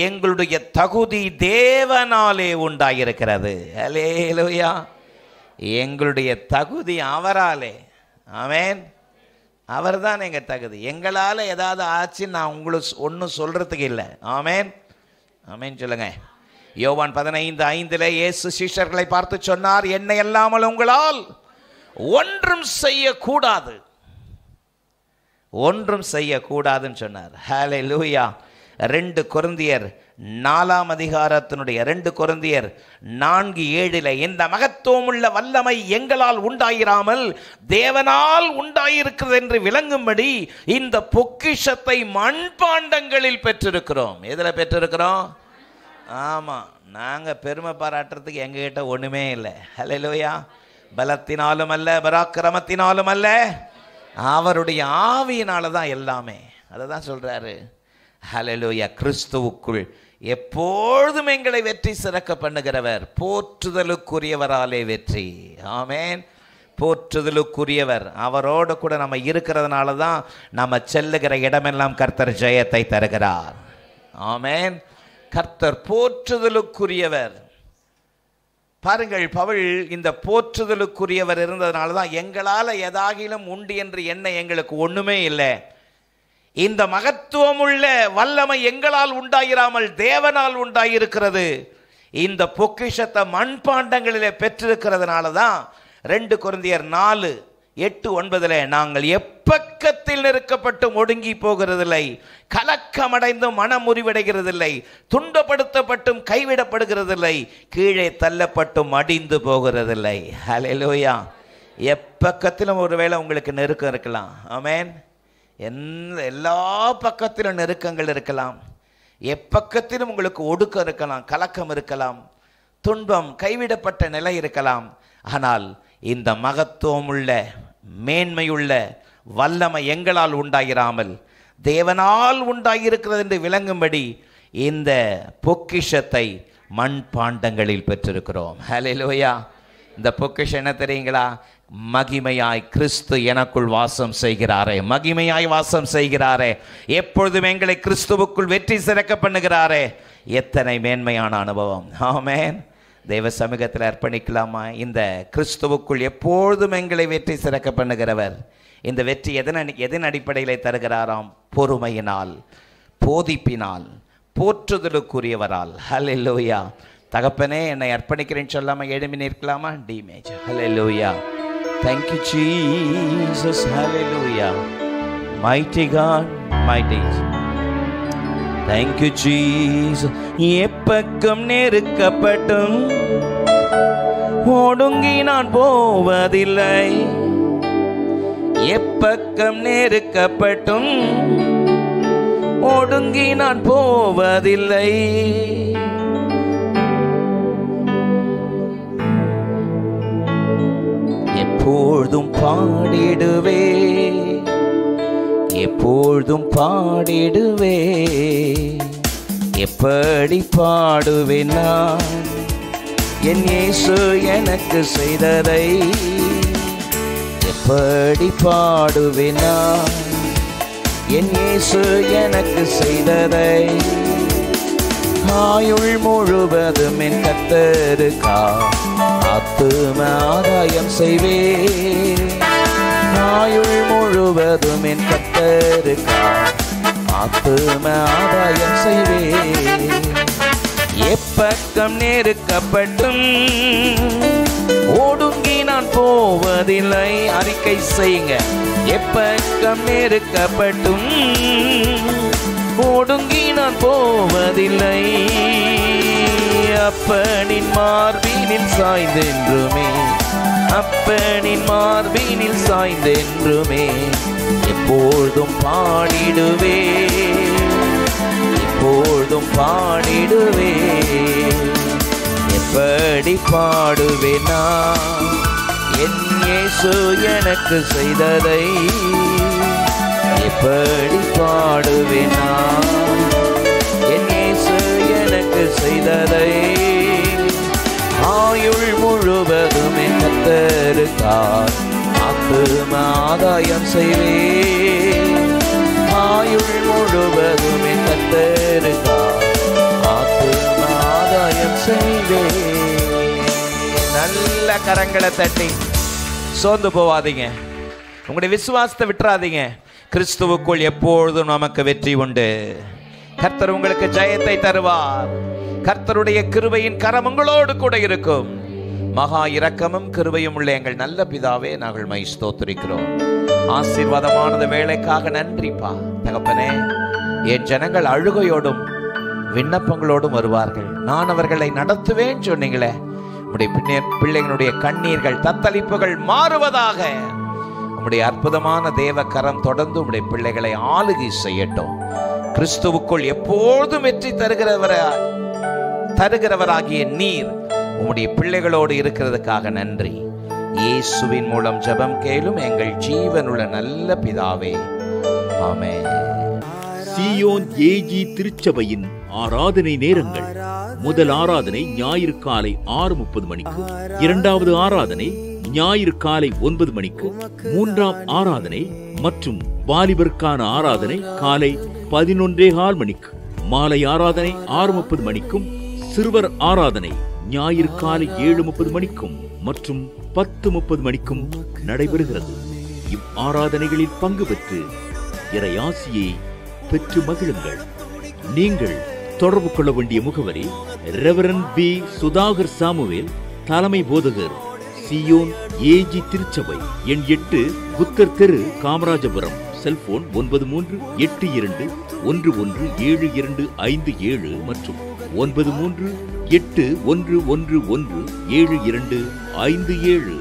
எங்களுடைய தகுதி தேவனாலே உண்டாயிருக்கிறது. அல்லேலூயா. எங்களுடைய தகுதி அவராலே. ஆமென். அவர் தான் எங்கள் தகுதி. எங்களால் ஏதாவது ஆச்சுன்னு நான் உங்களுக்கு ஒன்றும் சொல்கிறதுக்கு இல்லை. ஆமென். ஆமென் சொல்லுங்க. யோவான் 15:5 இயேசு சீஷர்களை பார்த்து சொன்னார், என்னை அல்லாமல் உங்களால் ஒன்றும் செய்யக்கூடாதுன்னு சொன்னார். ஹல்லேலூயா. 2 கொரிந்தியர் 4ஆம் அதிகாரத்தினுடைய 2 கொரிந்தியர் 4:7 இந்த மகத்துவமுள்ள வல்லமை எங்களால் உண்டாயிராமல் தேவனால் உண்டாயிருக்கிறது என்று விளங்கும்படி இந்த பொக்கிஷத்தை மண்பாண்டங்களில் பெற்றிருக்கிறோம். எதில் பெற்றிருக்கிறோம்? ஆமாம், நாங்கள் பெருமை பாராட்டுறதுக்கு எங்ககிட்ட ஒன்றுமே இல்லை. ஹல்லேலூயா. பலத்தினாலும் அல்ல, பராக்கிரமத்தினாலும் அல்ல, அவருடைய ஆவியினால தான் எல்லாமே. அதை தான் சொல்கிறாரு. ஹல்லேலூயா. கிறிஸ்துவுக்குள் எப்பொழுதும் எங்களை வெற்றி சிறக்க பண்ணுகிறவர், போற்றுதலுக்குரியவராலே வெற்றி. ஆமேன். போற்றுதலுக்குரியவர். அவரோடு கூட நம்ம இருக்கிறதுனால தான் நம்ம செல்லுகிற இடமெல்லாம் கர்த்தர் ஜெயத்தை தருகிறார். ஆமேன். கர்த்தர் போற்றுதலுக்குரியவர். பாருங்கள், பவுல் இந்த போற்றுதலுக்குரியவர் இருந்ததுனால தான் எங்களால் எதாகிலும் உண்டு என்று எண்ண எங்களுக்கு ஒன்றுமே இல்லை. இந்த மகத்துவமுள்ள வல்லமை எங்களால் உண்டாயிராமல் தேவனால் உண்டாயிருக்கிறது. இந்த பொக்கிஷத்தை மண்பாண்டங்களிலே பெற்றிருக்கிறதுனால தான் 2 கொரிந்தியர் 4:8-9 நாங்கள் எப்பக்கத்தில் நெருக்கப்பட்டு ஒடுங்கி போகிறதில்லை, கலக்கமடைந்தும் மனம் முறிவடைகிறதில்லை, துன்பப்படுத்தப்பட்டும் கைவிடப்படுகிறதில்லை, கீழே தள்ளப்பட்டும் அடிந்து போகிறதில்லை. ஹல்லேலூயா. எப்பக்கத்திலும் ஒருவேளை உங்களுக்கு நெருக்கம் இருக்கலாம். ஆமேன். எல்லா பக்கத்திலும் நெருக்கங்கள் இருக்கலாம். எப்பக்கத்திலும் உங்களுக்கு ஒடுக்கம் இருக்கலாம், கலக்கம் இருக்கலாம், துன்பம், கைவிடப்பட்ட நிலை இருக்கலாம். ஆனால் இந்த மகத்துவமுள்ள மேன்மையுள்ள வல்லமை எங்களால் உண்டாயிராமல் தேவனால் உண்டாயிருக்கிறது என்று விளங்கும்படி இந்த பொக்கிஷத்தை மண்பாண்டங்களில் பெற்றிருக்கிறோம். ஹல்லேலூயா. இந்த பொக்கிஷம் என்ன தெரியுங்களா? மகிமையாய் கிறிஸ்து எனக்குள் வாசம் செய்கிறாரே, மகிமையாய் வாசம் செய்கிறாரே, எப்பொழுதும் எங்களை கிறிஸ்துவுக்குள் வெற்றி சிறக்க பண்ணுகிறாரே. எத்தனை மேன்மையான அனுபவம். ஆமென். தெய்வ சமூகத்தில் அர்ப்பணிக்கலாமா? இந்த கிறிஸ்துவுக்குள் எப்பொழுதும் எங்களை வெற்றி சிறக்க பண்ணுகிறவர். இந்த வெற்றி எதன் அடிப்படையில் தருகிறாராம்? பொறுமையினால், போதிப்பினால், போற்றுதலுக்குரியவரால். ஹல்லேலூயா. தகப்பனே, என்னை அர்ப்பணிக்கிறேன்னு சொல்லாமல் எழும்பி நிற்கலாமா? D major. Hallelujah. Thank you, Jesus. Hallelujah. Mighty God, mighty. Thank you, Jesus. எப்பக்கம் நெருக்கப்பட்டும் ஓடுங்கி நான் போவதில்லை, எப்பக்கம் நெருக்கப்பட்டும் ஓடுங்கி நான் போவதில்லை, எப்பொழுதும் பாடிடுவே, எப்பொழுதும் பாடிடுவே. எப்படி பாடுவேன் நான் என் இயேசு எனக்கு செய்ததை? எப்படி பாடுவேன் நான் என் இயேசு எனக்கு செய்ததை? ஆயுள் முழுவதும் என் கர்த்தருக்கா ஆத்தும ஆதாயம் செய்வே, ஆயுள் முழுவதும் என் கர்த்தருக்கா ஆத்தும ஆதாயம் செய்வே. எப்பக்கம் நெருக்கப்பட்டும் ஓடுங்கி நான் போவதில்லை. அறிக்கை செய்யுங்க. எப்பக்கம் நெருக்கப்பட்டும் ஓடுங்கி நான் போவதில்லை, அப்பனின் மார்பினில் சாய்ந்தென்றுமே, அப்பனின் மார்பினில் சாய்ந்தென்றுமே. எப்பொழுதும் பாடிடுவே, எப்பொழுதும் பாடிடுவே. எப்படி பாடுவேனா என் இயேசு எனக்கு செய்ததை? எப்படி பாடுவேனா என் இயேசு எனக்கு செய்ததை? ஆயுள் முழுவதும் என் கர்த்தருக்காய் ஆத்தும ஆதாயம் செய்வே, ஆயுள் முழுவதும் என் கர்த்தருக்காய் ஆத்தும ஆதாயம் செய்வே. நல்ல கரங்களை தட்டி சோர்ந்து போவாதீங்க. உங்களுடைய விசுவாசத்தை விட்டுறாதீங்க. கிறிஸ்துவுக்குள் எப்பொழுதும் நமக்கு வெற்றி உண்டு. கர்த்தர் உங்களுக்கு ஜெயத்தை தருவார். கர்த்தருடைய கிருபையின் கரம் உங்களோடு கூட இருக்கும். மகா இரக்கமும் கிருபையும் உள்ள எங்கள் நல்ல பிதாவே, நாங்கள் மை ஸ்தோத்திரிக்கிறோம். ஆசீர்வாதமானது வேலைக்காக நன்றிப்பா தகப்பனே. என் ஜனங்கள் அழுகையோடும் விண்ணப்பங்களோடும் வருவார்கள், நான் அவர்களை நடத்துவேன் சொன்னீங்களே. உம்முடைய பிள்ளைகளுடைய கண்ணீர்கள் தத்தளிப்புகள் மாறுவதாக. உம்முடைய அற்புதமான தேவ கரம் தொடர்ந்து உம்முடைய பிள்ளைகளை ஆளுகை செய்யட்டும். கிறிஸ்துவுக்குள் எப்போதும் வெற்றி தருகிறவராகிய நீர் உம்முடைய பிள்ளைகளோடு இருக்கிறதுக்காக நன்றி. இயேசுவின் மூலம் ஜெபம் கேளும் எங்கள் ஜீவனுள்ள நல்ல பிதாவே, ஆமென். சீயோன் ஏஜி திருச்சபையின் ஆராதனை நேரங்கள்: முதல் ஆராதனை ஞாயிறு காலை 6:30 மணிக்கு, இரண்டாவது ஆராதனை ஞாயிறு காலை 9 மணிக்கு, மூன்றாம் ஆராதனை மற்றும் வாலிபருக்கான ஆராதனை காலை 11:15 மணிக்கு, மாலை ஆராதனை 6:30 மணிக்கும், சிறுவர் ஆராதனை ஞாயிறு காலை 7:30 மணிக்கும் மற்றும் 10:30 மணிக்கும் நடைபெறுகிறது. இவ் ஆராதனைகளில் பங்கு பெற்று இறையாசியை பெற்று மகிழுங்கள். நீங்கள் தொடர்பு கொள்ள வேண்டிய முகவரி: ரெவரண்ட் பி. சுதாகர் சாமுவேல், தலைமை போதகர், சீயோன் ஏஜி திருச்சபை, எண் 8, புத்தர் தெரு, காமராஜபுரம். செல்போன் 9381117257 மற்றும் 9381117257.